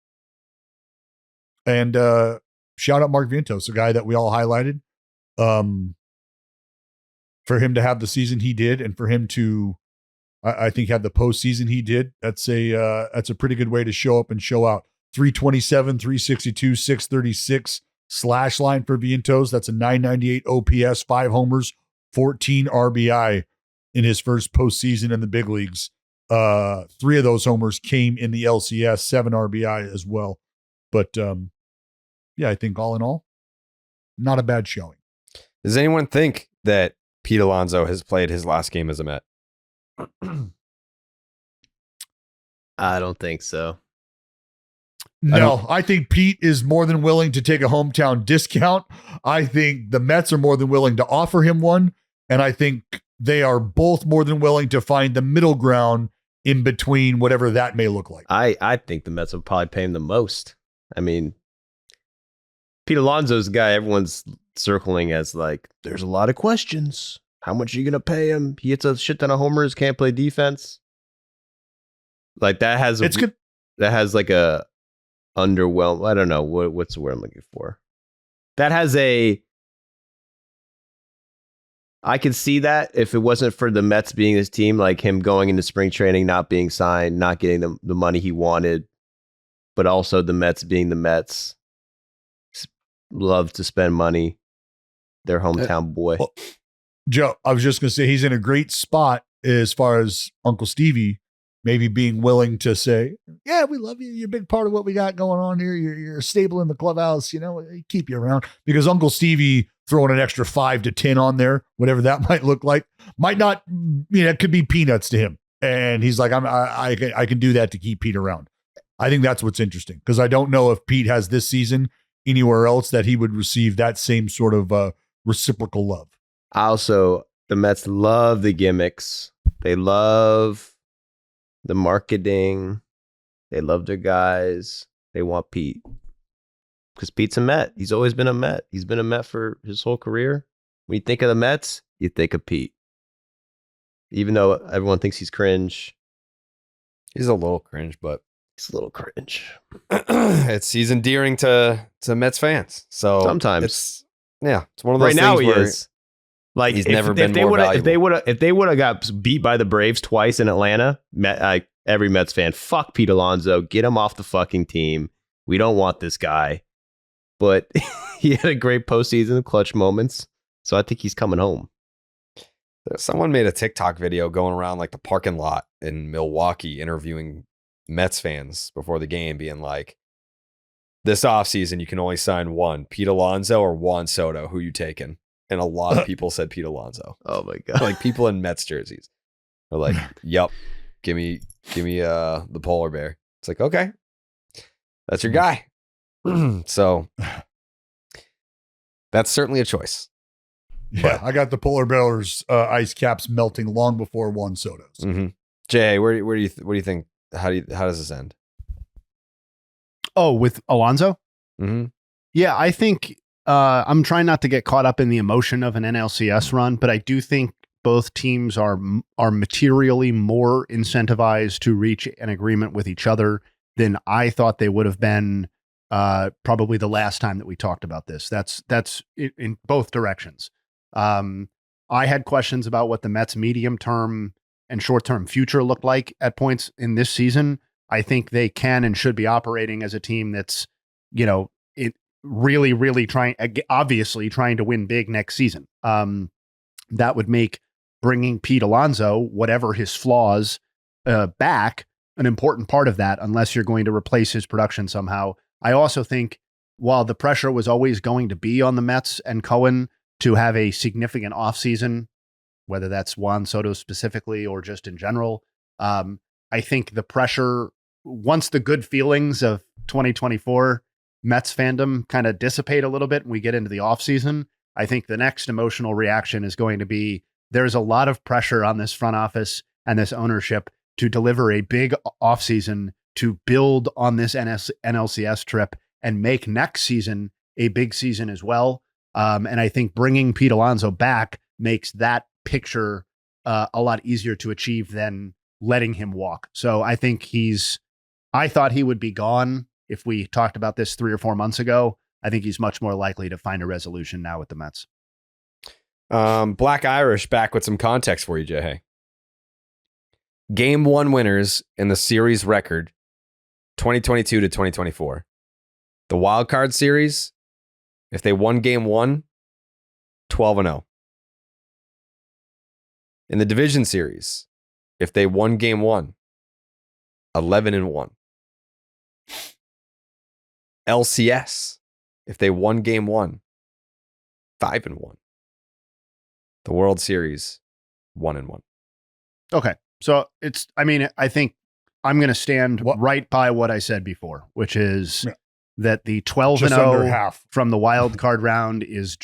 And shout out Mark Vientos, a guy that we all highlighted. For him to have the season he did, and for him to I think had the postseason he did, that's a pretty good way to show up and show out. 327, 362, 636 slash line for Vientos. That's a 998 OPS, 5 homers, 14 RBI in his first postseason in the big leagues. 3 of those homers came in the LCS, 7 RBI as well. But yeah, I think all in all, not a bad showing. Does anyone think that Pete Alonso has played his last game as a Met? I don't think so. No, I think Pete is more than willing to take a hometown discount. I think the Mets are more than willing to offer him one. And I think they are both more than willing to find the middle ground in between whatever that may look like. I think the Mets will probably pay him the most. I mean, Pete Alonso's the guy everyone's circling as like, there's a lot of questions. How much are you going to pay him? He hits a shit ton of homers, can't play defense. Like that has like a underwhelm. I don't know what's the word I'm looking for. That has a. I could see that if it wasn't for the Mets being his team, like him going into spring training, not being signed, not getting the money he wanted, but also the Mets being the Mets, love to spend money, their hometown boy. Well, Joe, I was just going to say he's in a great spot as far as Uncle Stevie maybe being willing to say, yeah, we love you. You're a big part of what we got going on here. You're stable in the clubhouse. You know, keep you around, because Uncle Stevie throwing an extra 5 to 10 on there, whatever that might look like, might not, it could be peanuts to him. And he's like, I can do that to keep Pete around. I think that's what's interesting, because I don't know if Pete has this season anywhere else that he would receive that same sort of reciprocal love. Also, the Mets love the gimmicks. They love the marketing. They love their guys. They want Pete. Because Pete's a Met. He's always been a Met. He's been a Met for his whole career. When you think of the Mets, you think of Pete. Even though everyone thinks he's cringe. He's a little cringe, but he's a little cringe. He's endearing to Mets fans. So sometimes it's one of those right things now he where is. Like he's never been more valuable. If they would have got beat by the Braves twice in Atlanta, every Mets fan, fuck Pete Alonso, get him off the fucking team. We don't want this guy. But he had a great postseason, clutch moments. So I think he's coming home. Someone made a TikTok video going around like the parking lot in Milwaukee interviewing Mets fans before the game, being like, this offseason you can only sign one, Pete Alonso or Juan Soto. Who you taking? And a lot of people said Pete Alonso. Oh my God. Like people in Mets jerseys are like, yep, give me the polar bear. It's like, okay, that's your guy. So that's certainly a choice. Yeah, I got the polar bear's ice caps melting long before Juan Soto's. Mm-hmm. Jay, what do you think? How does this end? Oh, with Alonso? Mm-hmm. Yeah, I think I'm trying not to get caught up in the emotion of an NLCS run, but I do think both teams are materially more incentivized to reach an agreement with each other than I thought they would have been probably the last time that we talked about this. That's in both directions. I had questions about what the Mets medium-term and short-term future looked like at points in this season. I think they can and should be operating as a team that's, really, really obviously trying to win big next season. That would make bringing Pete Alonso, whatever his flaws, back an important part of that, unless you're going to replace his production somehow. I also think while the pressure was always going to be on the Mets and Cohen to have a significant offseason, whether that's Juan Soto specifically or just in general, I think the pressure, once the good feelings of 2024 Mets fandom kind of dissipate a little bit and we get into the offseason, I think the next emotional reaction is going to be there's a lot of pressure on this front office and this ownership to deliver a big offseason to build on this NLCS trip and make next season a big season as well. And I think bringing Pete Alonso back makes that picture a lot easier to achieve than letting him walk. So I think I thought he would be gone if we talked about this 3 or 4 months ago. I think he's much more likely to find a resolution now with the Mets. Black Irish back with some context for you, Jay. Game 1 winners in the series record 2022 to 2024. The wild card series, if they won game 1, 12-0. In the division series, if they won game 1, 11-1. LCS, if they won game 1, 5-1. The World Series, 1-1. Okay. So I think I'm going to stand right by what I said before, which is that the 12-0 from the wild card round is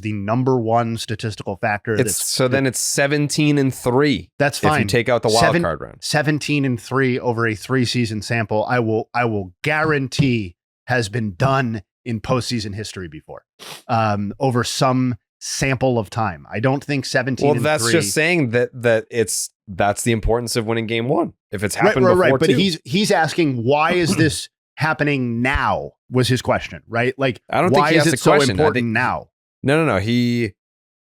the number one statistical factor. Then it's 17-3. That's fine. If you take out the wild card round. 17-3 over a 3-season sample, I will guarantee has been done in postseason history before, over some sample of time. I don't think 17-3. Well, that's just saying that's the importance of winning game 1. If it's happened before, right. But he's asking, why is this happening now? Was his question, right? Like, I don't why think he is it so important now? No. He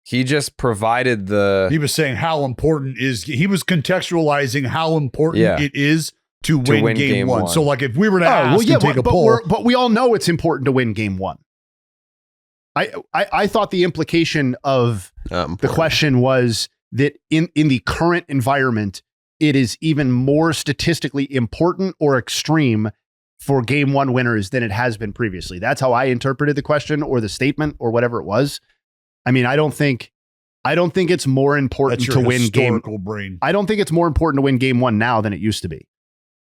just provided He was saying how important he was contextualizing how important it is to win game 1. So, like, if we were to ask and take a poll, but we all know it's important to win game 1. I thought the implication of the question was that in the current environment, it is even more statistically important or extreme for game 1 winners than it has been previously. That's how I interpreted the question or the statement or whatever it was. I mean, I don't think it's more important to win game. Brain. I don't think it's more important to win game 1 now than it used to be.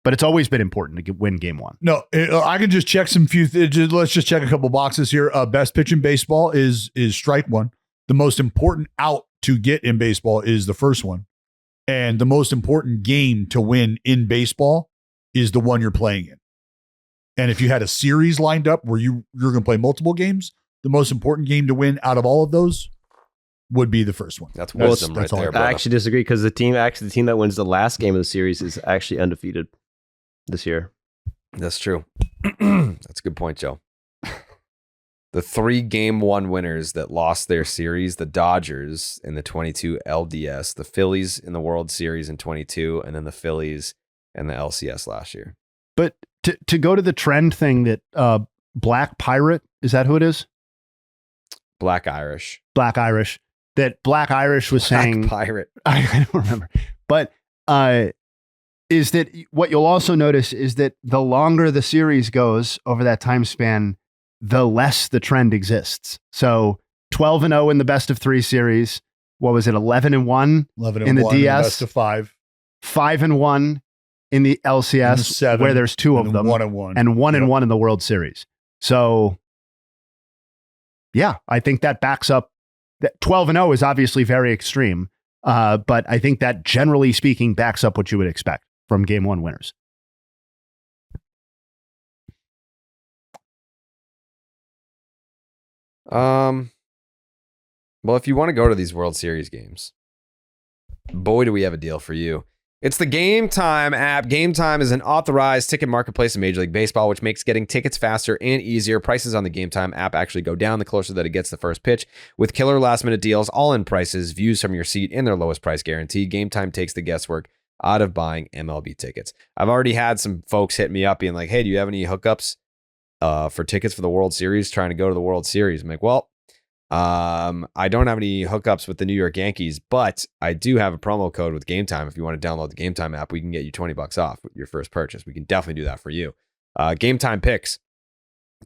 But it's always been important to win game 1. No, I can just check let's just check a couple boxes here. Best pitch in baseball is strike 1. The most important out to get in baseball is the first one. And the most important game to win in baseball is the one you're playing in. And if you had a series lined up where you're going to play multiple games, the most important game to win out of all of those would be the first one. That's wisdom right there. I actually disagree because the team that wins the last game of the series is actually undefeated this year. That's true. That's a good point, Joe. The 3 game 1 winners that lost their series, the Dodgers in the 22 LDS, the Phillies in the World Series in 22, and then the Phillies and the LCS last year. But to go to the trend thing that Black Pirate, is that who it is? Black Irish. That Black Irish was saying. Pirate. I don't remember. But is that what you'll also notice is that the longer the series goes over that time span, the less the trend exists. So 12-0 in the best of 3 series. What was it? 11-1 in the DS. Best of 5. 5-1 in the LCS, where there's 2 of them. 1-1. And 1-1 in the World Series. So, yeah, I think that backs up. That 12-0 is obviously very extreme. But I think that generally speaking backs up what you would expect from game 1 winners. Well, if you want to go to these World Series games, boy, do we have a deal for you. It's the Game Time app. Game Time is an authorized ticket marketplace in Major League Baseball, which makes getting tickets faster and easier. Prices on the Game Time app actually go down the closer that it gets the first pitch. With killer last-minute deals, all-in prices, views from your seat, and their lowest price guarantee, Game Time takes the guesswork out of buying MLB tickets. I've already had some folks hit me up being like, hey, do you have any hookups for tickets for the World Series, trying to go to the World Series? I'm like, well, I don't have any hookups with the New York Yankees, but I do have a promo code with Game Time. If you want to download the Game Time app, we can get you $20 off with your first purchase. We can definitely do that for you. Game Time picks.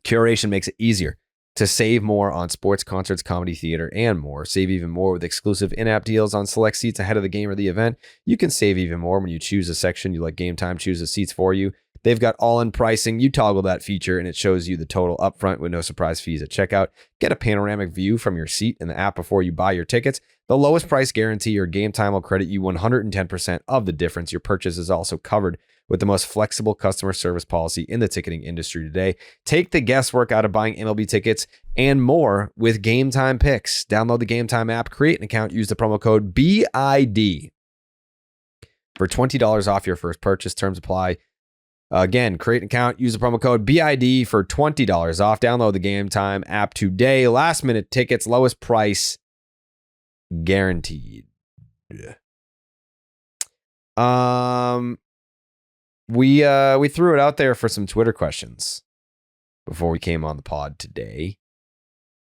Curation makes it easier to save more on sports, concerts, comedy, theater, and more. Save even more with exclusive in-app deals on select seats ahead of the game or the event. You can save even more when you choose a section you let Game Time choose the seats for you. They've got all-in pricing. You toggle that feature, and it shows you the total upfront with no surprise fees at checkout. Get a panoramic view from your seat in the app before you buy your tickets. The lowest price guarantee or Game Time will credit you 110% of the difference. Your purchase is also covered with the most flexible customer service policy in the ticketing industry today. Take the guesswork out of buying MLB tickets and more with Game Time picks. Download the Game Time app, create an account, use the promo code BID for $20 off your first purchase. Terms apply. Again, create an account, use the promo code BID for $20 off. Download the Game Time app today. Last minute tickets, lowest price guaranteed. We threw it out there for some Twitter questions before we came on the pod today.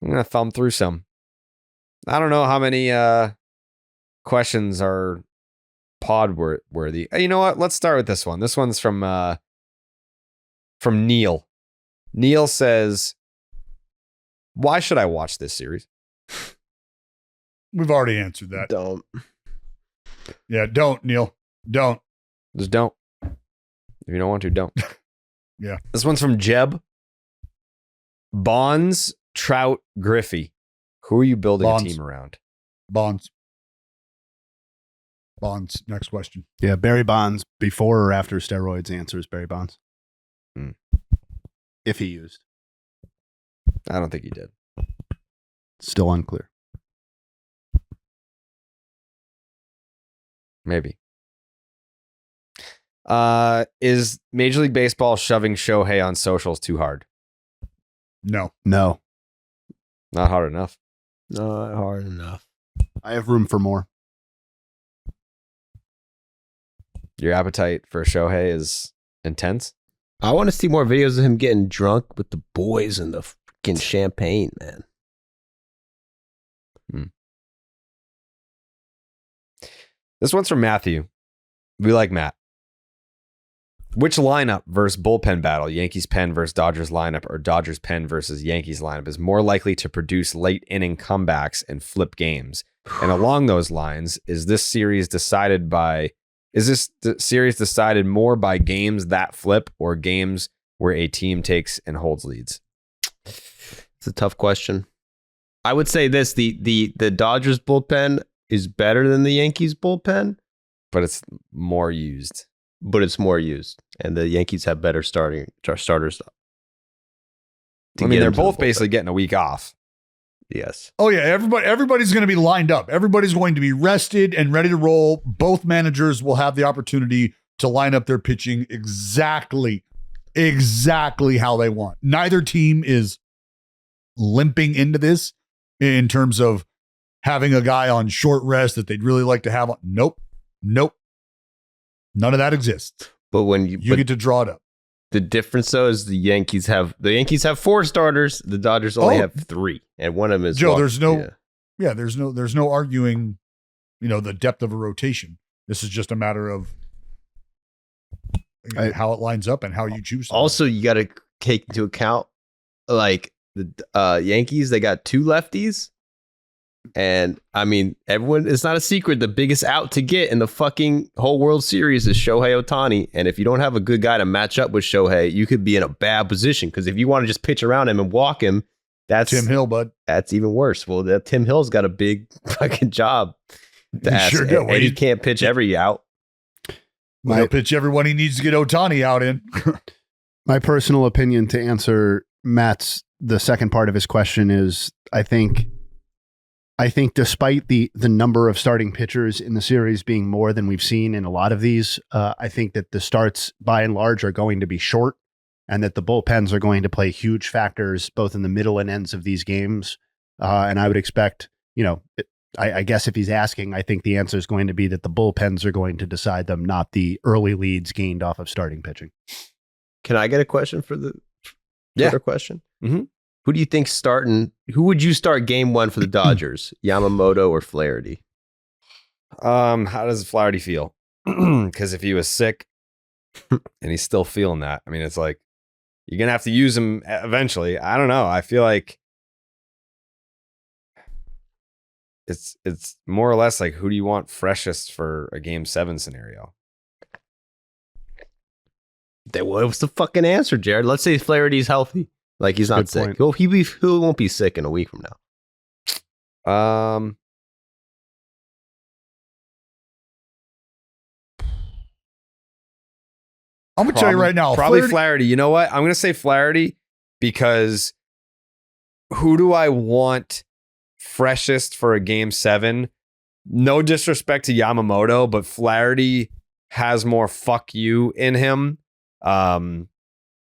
I'm gonna thumb through some. I don't know how many questions are pod worthy. You know what? Let's start with this one. This one's from Neil. Neil says, "Why should I watch this series?" We've already answered that. Don't. Yeah, don't, Neil. Don't. Just don't. If you don't want to, don't. Yeah. This one's from Jeb. Bonds, Trout, Griffey. Who are you building Bonds. a team around? Bonds. Next question. Yeah, Barry Bonds before or after steroids. Answer is Barry Bonds. If he used. I don't think he did. Still unclear. Maybe. Is Major League Baseball shoving Shohei on socials too hard? No. No. Not hard enough. Not hard enough. I have room for more. Your appetite for Shohei is intense? I want to see more videos of him getting drunk with the boys and the fucking champagne, man. This one's from Matthew. We like Matt. Which lineup versus bullpen battle, Yankees pen versus Dodgers lineup, or Dodgers pen versus Yankees lineup, is more likely to produce late inning comebacks and flip games? And along those lines, is this series decided more by games that flip or games where a team takes and holds leads? It's a tough question. I would say this: the Dodgers bullpen is better than the Yankees bullpen, But it's more used. but it's more used, and the Yankees have better starters. I mean, they're both basically getting a week off. Yes. Oh yeah, everybody's going to be lined up. Everybody's going to be rested and ready to roll. Both managers will have the opportunity to line up their pitching exactly how they want. Neither team is limping into this in terms of having a guy on short rest that they'd really like to have on. Nope. None of that exists. But when you get to draw it up. the difference though is the Yankees have 4 starters. The Dodgers only have 3, and one of them is Joe. There's no arguing, the depth of a rotation. This is just a matter of how it lines up and how you choose. Also, you got to take into account like the Yankees. They got 2 lefties. And I mean, it's not a secret. The biggest out to get in the fucking whole World Series is Shohei Ohtani. And if you don't have a good guy to match up with Shohei, you could be in a bad position. Because if you want to just pitch around him and walk him, that's Tim Hill, bud. That's even worse. Well, Tim Hill's got a big fucking job to ask. Sure do. And he can't pitch every out. He'll pitch everyone he needs to get Ohtani out in. My personal opinion to answer the second part of his question is I think despite the number of starting pitchers in the series being more than we've seen in a lot of these, I think that the starts by and large are going to be short, and that the bullpens are going to play huge factors both in the middle and ends of these games. And I would expect, I guess if he's asking, I think the answer is going to be that the bullpens are going to decide them, not the early leads gained off of starting pitching. Can I get a question for the Twitter question? Mm-hmm. Who do you think who would you start game 1 for the Dodgers? Yamamoto or Flaherty? How does Flaherty feel? Because if he was sick and he's still feeling that, I mean, it's like you're going to have to use him eventually. I don't know. I feel like it's more or less like, who do you want freshest for a game 7 scenario? What's the fucking answer, Jared? Let's say Flaherty's healthy. Like he's not Good sick. point. He won't be sick in a week from now. I'm I'm gonna tell you right now, probably Flaherty. You know what? I'm gonna say Flaherty because who do I want freshest for a game 7? No disrespect to Yamamoto, but Flaherty has more fuck you in him.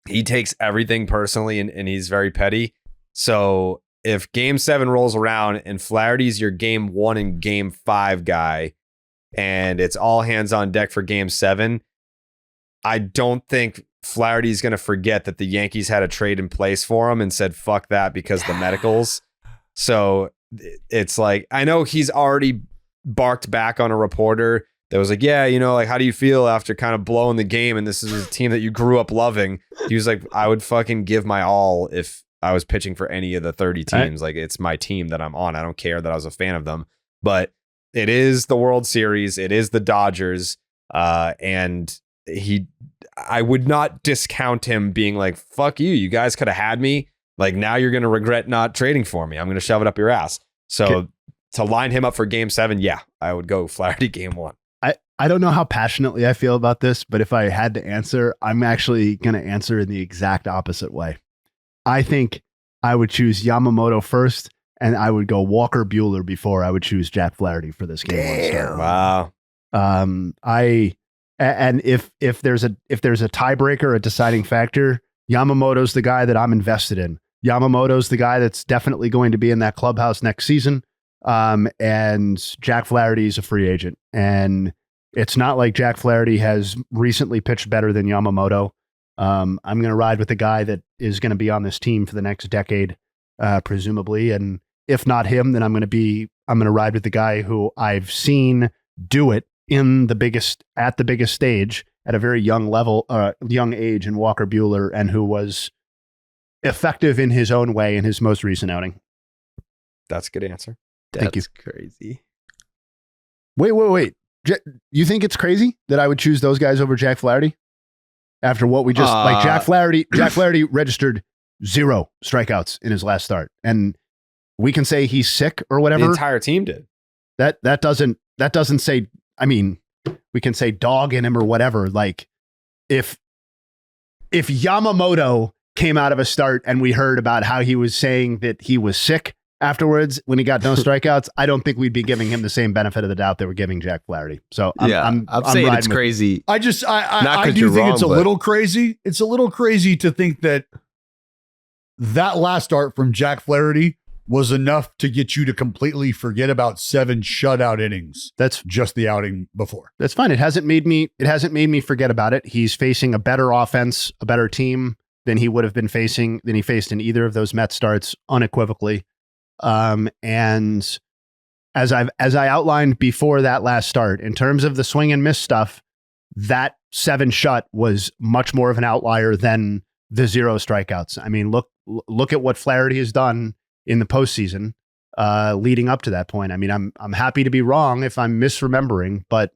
He takes everything personally and he's very petty. So if game 7 rolls around and Flaherty's your game 1 and game 5 guy, and it's all hands on deck for Game 7, I don't think Flaherty's going to forget that the Yankees had a trade in place for him and said, fuck that because the medicals. So it's like, I know he's already barked back on a reporter that was like, yeah, like, how do you feel after kind of blowing the game? And this is a team that you grew up loving. He was like, I would fucking give my all if I was pitching for any of the 30 teams. Like, it's my team that I'm on. I don't care that I was a fan of them, but it is the World Series. It is the Dodgers. And I would not discount him being like, fuck you. You guys could have had me. Like, now you're going to regret not trading for me. I'm going to shove it up your ass. So to line him up for Game 7, yeah, I would go Flaherty Game 1. I don't know how passionately I feel about this, but if I had to answer, I'm actually going to answer in the exact opposite way. I think I would choose Yamamoto first, and I would go Walker Buehler before I would choose Jack Flaherty for this Game 1 start. Wow. And if there's a tiebreaker, a deciding factor, Yamamoto's the guy that I'm invested in. Yamamoto's the guy that's definitely going to be in that clubhouse next season. And Jack Flaherty is a free agent, and it's not like Jack Flaherty has recently pitched better than Yamamoto. I'm going to ride with the guy that is going to be on this team for the next decade, presumably. And if not him, then I'm going to ride with the guy who I've seen do it at the biggest stage at a very young age in Walker Buehler, and who was effective in his own way in his most recent outing. That's a good answer. Thank you. That's crazy. Wait. You think it's crazy that I would choose those guys over Jack Flaherty? After what we just Jack Flaherty registered 0 strikeouts in his last start, and we can say he's sick or whatever. The entire team did. That doesn't say. I mean, we can say dog in him or whatever. Like, if Yamamoto came out of a start and we heard about how he was saying that he was sick afterwards when he got no strikeouts, I don't think we'd be giving him the same benefit of the doubt that we're giving Jack Flaherty. So I'm saying it's crazy. I do think it's a little crazy. It's a little crazy to think that last start from Jack Flaherty was enough to get you to completely forget about 7 shutout innings. That's just the outing before. That's fine. It hasn't made me forget about it. He's facing a better offense, a better team than he faced in either of those Mets starts, unequivocally. And as I outlined before that last start, in terms of the swing and miss stuff, that 7 shut was much more of an outlier than the 0 strikeouts. I mean, look at what Flaherty has done in the postseason, leading up to that point. I mean, I'm happy to be wrong if I'm misremembering, but,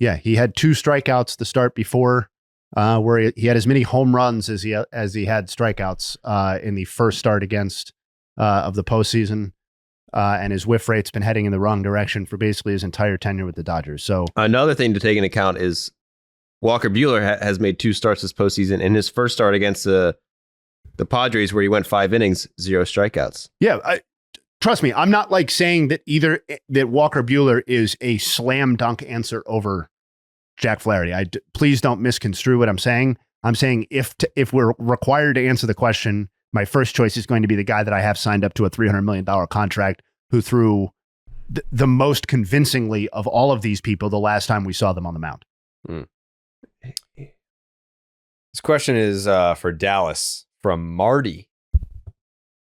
yeah, he had 2 strikeouts the start before, where he had as many home runs as he had strikeouts in the first start against of the postseason, and his whiff rate's been heading in the wrong direction for basically his entire tenure with the Dodgers. So another thing to take into account is Walker Buehler has made 2 starts this postseason. In his first start against the Padres, where he went 5 innings, 0 strikeouts. Yeah, trust me, I'm not like saying that that Walker Buehler is a slam dunk answer over Jack Flaherty. Please don't misconstrue what I'm saying. I'm saying if we're required to answer the question, my first choice is going to be the guy that I have signed up to a $300 million contract, who threw the most convincingly of all of these people the last time we saw them on the mound. This question is for Dallas from Marty.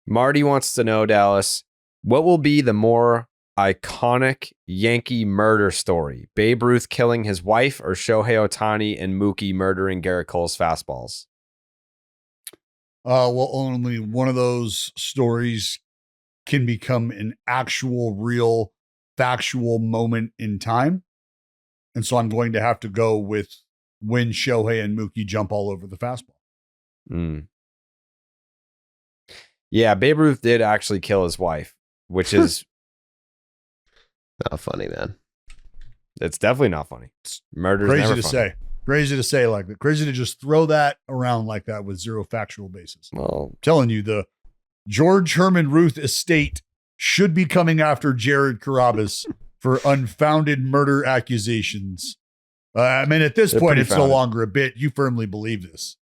Marty wants to know, Dallas, what will be the more iconic Yankee murder story? Babe Ruth killing his wife, or Shohei Ohtani and Mookie murdering Garrett Cole's fastballs? Well, only one of those stories can become an actual, real, factual moment in time. And so I'm going to have to go with when Shohei and Mookie jump all over the fastball. Yeah, Babe Ruth did actually kill his wife, which is not funny, man. It's definitely not funny. Murder's crazy never to funny. say. Crazy to say like that. Crazy to just throw that around like that with 0 factual basis. Well, I'm telling you, the George Herman Ruth estate should be coming after Jared Carrabis for unfounded murder accusations. I mean, at this point, it's no longer a bit. You firmly believe this.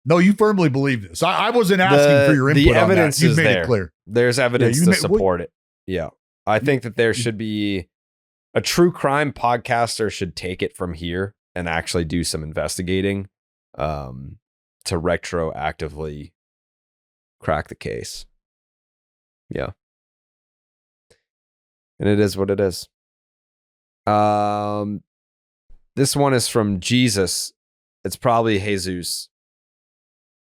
No, you firmly believe this. I wasn't asking for your input. The evidence on that. You've is made there. it clear. There's evidence you to made- support it. Yeah. I think that there should be a true crime podcaster should take it from here and actually do some investigating to retroactively crack the case. Yeah. And it is what it is. This one is from Jesus. It's probably Jesus.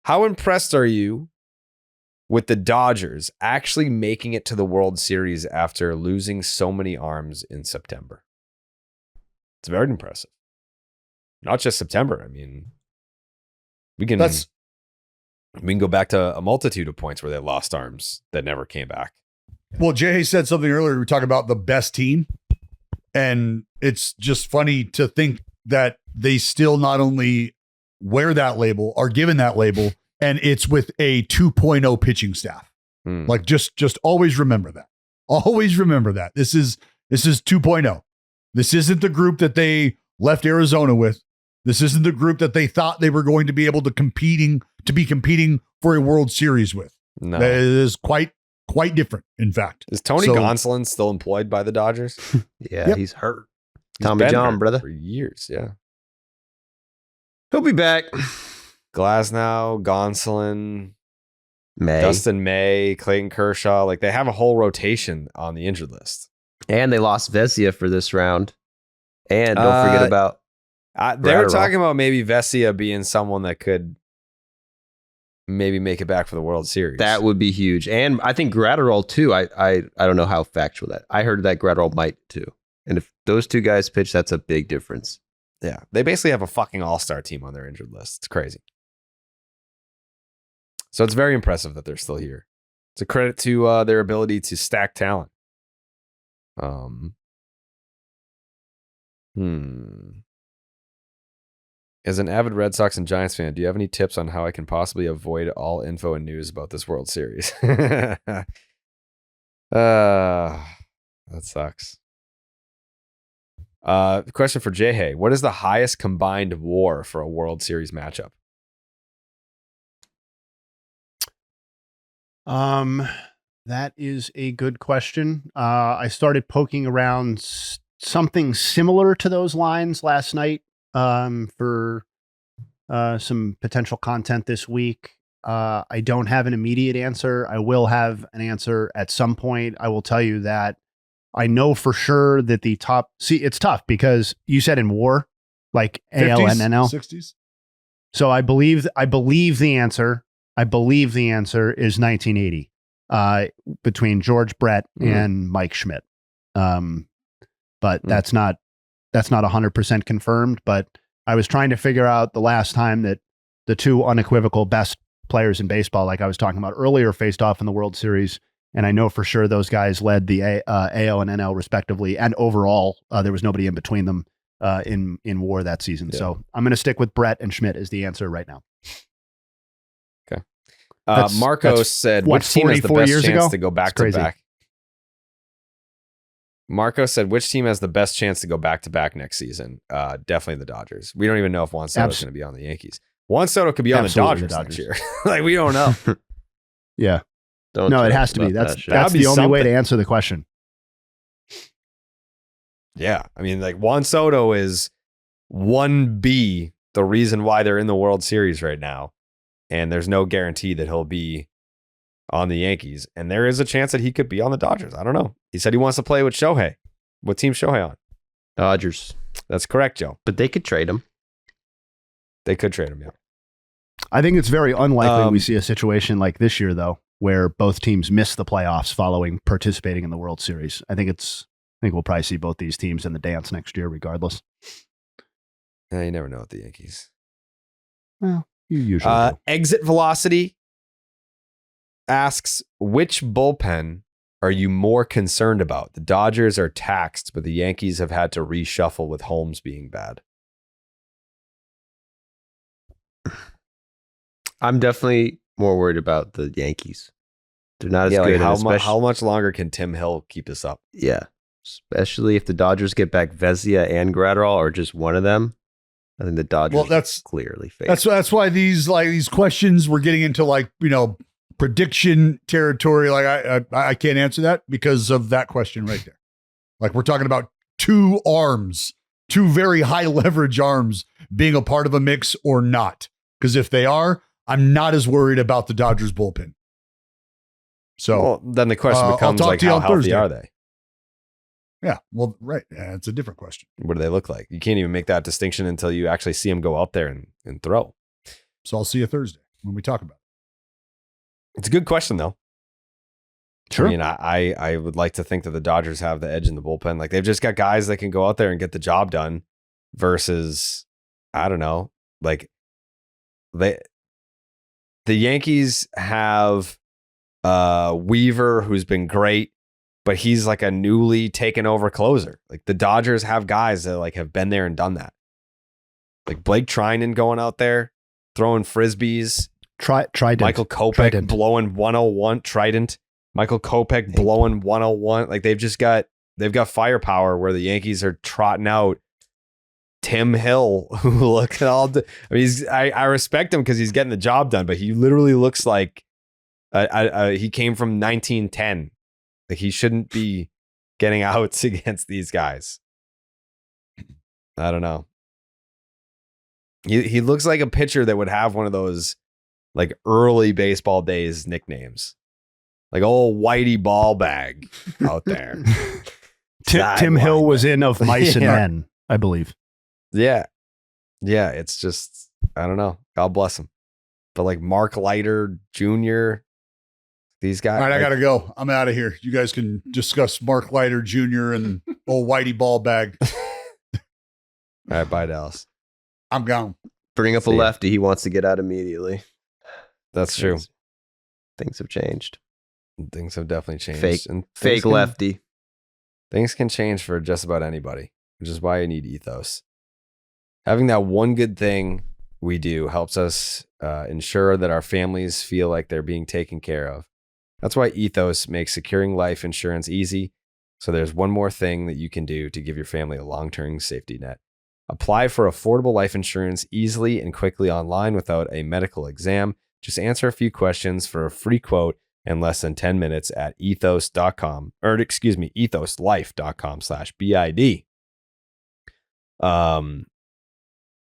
How impressed are you with the Dodgers actually making it to the World Series after losing so many arms in September? It's very impressive. Not just September. I mean, we can go back to a multitude of points where they lost arms that never came back. Well, Jay said something earlier. We talked about the best team. And it's just funny to think that they still not only wear that label, are given that label, and it's with a 2.0 pitching staff. Like just always remember that. Always remember that. This is 2.0. This isn't the group that they left Arizona with. This isn't the group that they thought they were going to be able to be competing for a World Series with. No. That is quite different, in fact. Is Tony Gonsolin still employed by the Dodgers? Yeah, he's hurt. He's Tommy been John, hurt brother. for years, yeah. He'll be back. Glasnow, Gonsolin, May. Dustin May, Clayton Kershaw. Like, they have a whole rotation on the injured list. And they lost Vesia for this round. And don't forget about they were Gratterall. talking about maybe Vesia being someone that could maybe make it back for the World Series. that would be huge. And I think Gratterall too. I don't know how factual that. I heard that Gratterall might too. And if those two guys pitch, that's a big difference. Yeah, they basically have a fucking all-star team on their injured list. It's crazy. So it's very impressive that they're still here. It's a credit to their ability to stack talent. As an avid Red Sox and Giants fan, do you have any tips on how I can possibly avoid all info and news about this World Series? That sucks. Question for Jay Hay. What is the highest combined WAR for a World Series matchup? That is a good question. I started poking around something similar to those lines last night for some potential content this week. I don't have an immediate answer. I will have an answer at some point. I will tell you that I know for sure that the top... See, it's tough because you said in WAR, like 50s, AL and NL. 60s. So I believe the answer. I believe the answer is 1980 between George Brett and Mike Schmidt. But that's not 100% confirmed. But I was trying to figure out the last time that the two unequivocal best players in baseball, like I was talking about earlier, faced off in the World Series. And I know for sure those guys led the AL and NL respectively. And overall, there was nobody in between them in WAR that season. Yeah. So I'm going to stick with Brett and Schmidt as the answer right now. Okay. Marcos said, which team has the best chance to go back to back? Marcos said, which team has the best chance to go back to back next season? Definitely the Dodgers. We don't even know if Juan Soto is going to be on the Yankees. Juan Soto could be on the Dodgers next year. Like, we don't know. Yeah. No, it has to be. That's the only way to answer the question. Yeah. I mean, like, Juan Soto is 1B, the reason why they're in the World Series right now. And there's no guarantee that he'll be on the Yankees. And there is a chance that he could be on the Dodgers. I don't know. He said he wants to play with Shohei. What team's Shohei on? Dodgers. That's correct, Joe. But they could trade him. They could trade him, yeah. I think it's very unlikely we see a situation like this year, though, where both teams miss the playoffs following participating in the World Series. I think we'll probably see both these teams in the dance next year, regardless. Yeah, you never know with the Yankees. Well, you usually do. Exit Velocity asks, which bullpen are you more concerned about? The Dodgers are taxed, but the Yankees have had to reshuffle with Holmes being bad. I'm definitely more worried about the Yankees. They're not as good. Like how much longer can Tim Hill keep this up? Yeah. Especially if the Dodgers get back Vesia and Gratterall or just one of them. I think the Dodgers Well, that's clearly favored. that's why these questions we're getting into prediction territory. Like I can't answer that because of that question right there. Like we're talking about two very high leverage arms being a part of a mix or not. Because if they are, I'm not as worried about the Dodgers bullpen. So then the question becomes like, how healthy are they? Yeah, well, right. Yeah, it's a different question. What do they look like? You can't even make that distinction until you actually see them go out there and throw. So I'll see you Thursday when we talk about it. It's a good question, though. Sure. I mean, I would like to think that the Dodgers have the edge in the bullpen. Like they've just got guys that can go out there and get the job done versus, I don't know, like the Yankees have Weaver, who's been great, but he's like a newly taken over closer. Like the Dodgers have guys that like have been there and done that. Like Blake Trinan going out there, throwing frisbees. Trident. Michael Kopech Trident. blowing 101. Trident. Michael Kopech blowing 101. Like they've got firepower where the Yankees are trotting out Tim Hill, who look at all. I mean, I respect him because he's getting the job done, but he literally looks like he came from 1910. Like he shouldn't be getting outs against these guys. I don't know. He looks like a pitcher that would have one of those like early baseball days nicknames. Like old Whitey ball bag out there. Tim Hill was in Of Mice and Men, I believe. Yeah. Yeah. It's just, I don't know. God bless him. But like Mark Leiter Jr., these guys. All right, I got to go. I'm out of here. You guys can discuss Mark Leiter Jr. and old Whitey ball bag. All right. Bye, Dallas. I'm gone. Bring up a lefty. He wants to get out immediately. That's true. Things have changed. Things have definitely changed. Fake lefty. Things can change for just about anybody, which is why you need ethos. Having that one good thing we do helps us ensure that our families feel like they're being taken care of. That's why Ethos makes securing life insurance easy. So there's one more thing that you can do to give your family a long-term safety net. Apply for affordable life insurance easily and quickly online without a medical exam. Just answer a few questions for a free quote in less than 10 minutes at ethos.com, or ethoslife.com/BID.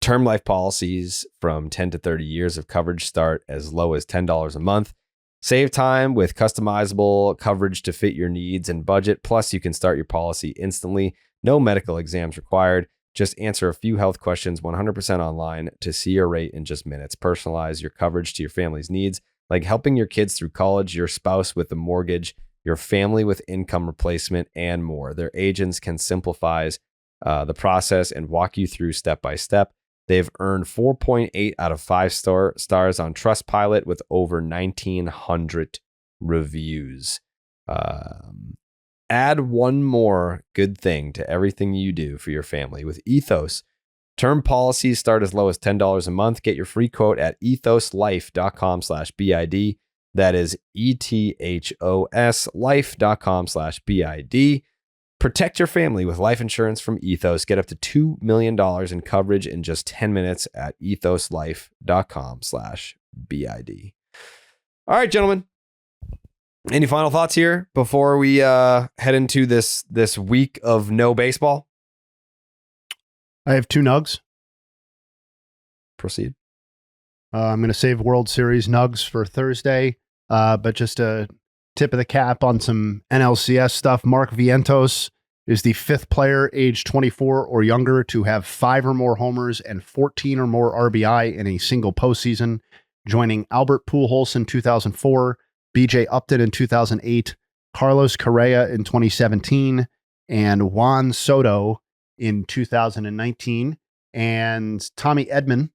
Term life policies from 10 to 30 years of coverage start as low as $10 a month. Save time with customizable coverage to fit your needs and budget. Plus, you can start your policy instantly. No medical exams required. Just answer a few health questions 100% online to see your rate in just minutes. Personalize your coverage to your family's needs, like helping your kids through college, your spouse with a mortgage, your family with income replacement, and more. Their agents can simplify the process and walk you through step by step. They've earned 4.8 out of 5 stars on Trustpilot with over 1,900 reviews. Add one more good thing to everything you do for your family with Ethos. Term policies start as low as $10 a month. Get your free quote at ethoslife.com/BID. That is ETHOS life.com/BID. Protect your family with life insurance from Ethos. Get up to $2 million in coverage in just 10 minutes at ethoslife.com/BID. All right, gentlemen. Any final thoughts here before we head into this week of no baseball? I have 2 nugs. Proceed. I'm going to save World Series nugs for Thursday, but just a tip of the cap on some NLCS stuff. Mark Vientos is the 5th player aged 24 or younger to have 5 or more homers and 14 or more RBI in a single postseason, joining Albert Pujols in 2004, BJ Upton in 2008, Carlos Correa in 2017, and Juan Soto in 2019. And Tommy Edman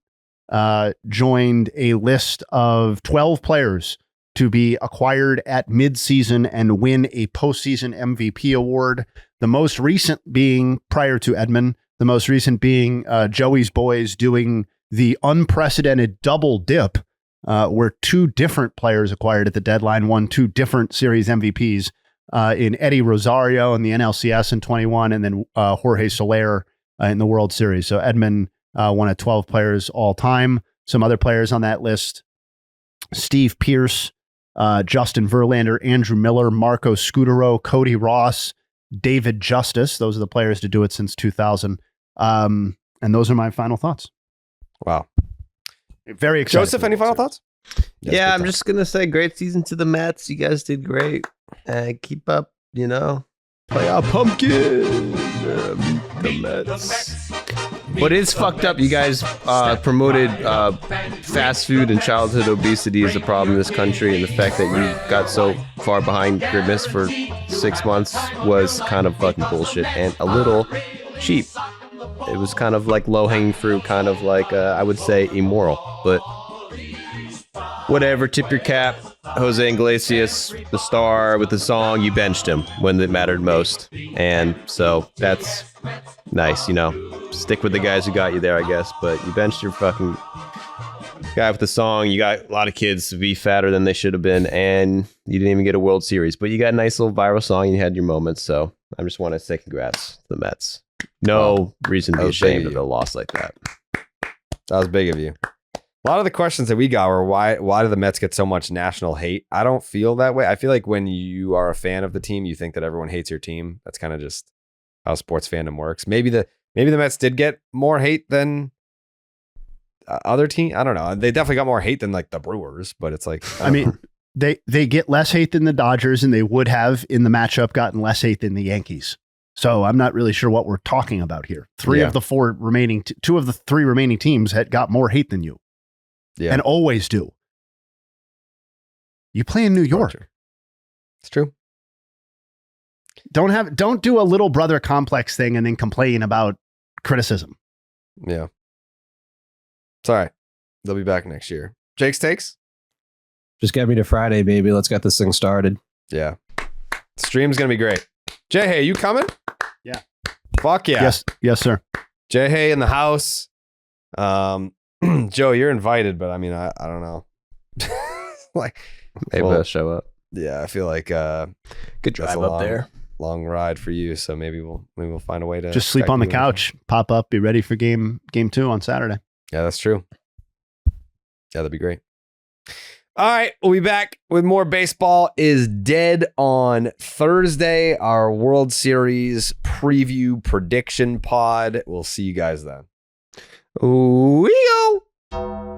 joined a list of 12 players to be acquired at midseason and win a postseason MVP award. The most recent being, prior to Edman, the most recent being Joey's boys doing the unprecedented double dip, where 2 different players acquired at the deadline won 2 different series MVPs in Eddie Rosario in the NLCS in 21, and then Jorge Soler in the World Series. So Edman one of 12 players all time. Some other players on that list: Steve Pearce, Justin Verlander, Andrew Miller, Marco Scutaro, Cody Ross, David Justice. Those are the players to do it since 2000. And those are my final thoughts. Wow. Very excited. Joseph, any final thoughts? Yeah, I'm just gonna say great season to the Mets. You guys did great. Keep up, play our pumpkin. The Mets. But it's fucked up. You guys promoted fast food and childhood obesity as a problem in this country, and the fact that you got so far behind Grimace for 6 months was kind of fucking bullshit and a little cheap. It was kind of like low-hanging fruit, kind of like, I would say, immoral. But whatever, tip your cap. Jose Iglesias, the star with the song, you benched him when it mattered most. And so that's nice, Stick with the guys who got you there, I guess. But you benched your fucking guy with the song. You got a lot of kids to be fatter than they should have been, and you didn't even get a World Series. But you got a nice little viral song, and you had your moments. So I just want to say congrats to the Mets. No reason to be ashamed of a loss like that. That was big of you. A lot of the questions that we got were why do the Mets get so much national hate? I don't feel that way. I feel like when you are a fan of the team, you think that everyone hates your team. That's kind of just how sports fandom works. Maybe the Mets did get more hate than other teams. I don't know. They definitely got more hate than like the Brewers, but it's like I mean, they get less hate than the Dodgers, and they would have in the matchup gotten less hate than the Yankees. So I'm not really sure what we're talking about here. Two of the three remaining teams had got more hate than you. Yeah. And always do. You play in New York. It's true. Don't do a little brother complex thing and then complain about criticism. Yeah. It's all right. They'll be back next year. Jake's takes? Just get me to Friday, baby. Let's get this thing started. Yeah. Stream's going to be great. Jay, hey, you coming? Yeah. Fuck yeah. Yes, sir. Jay, hey, in the house. Joe, you're invited, but I mean, I don't know. Like, maybe I'll show up. Yeah, I feel like good drive up there. Long ride for you, so maybe we'll find a way to just sleep on the couch, pop up, be ready for game 2 on Saturday. Yeah, that's true. Yeah, that'd be great. All right, we'll be back with more Baseball is Dead on Thursday, our World Series preview prediction pod. We'll see you guys then. We go.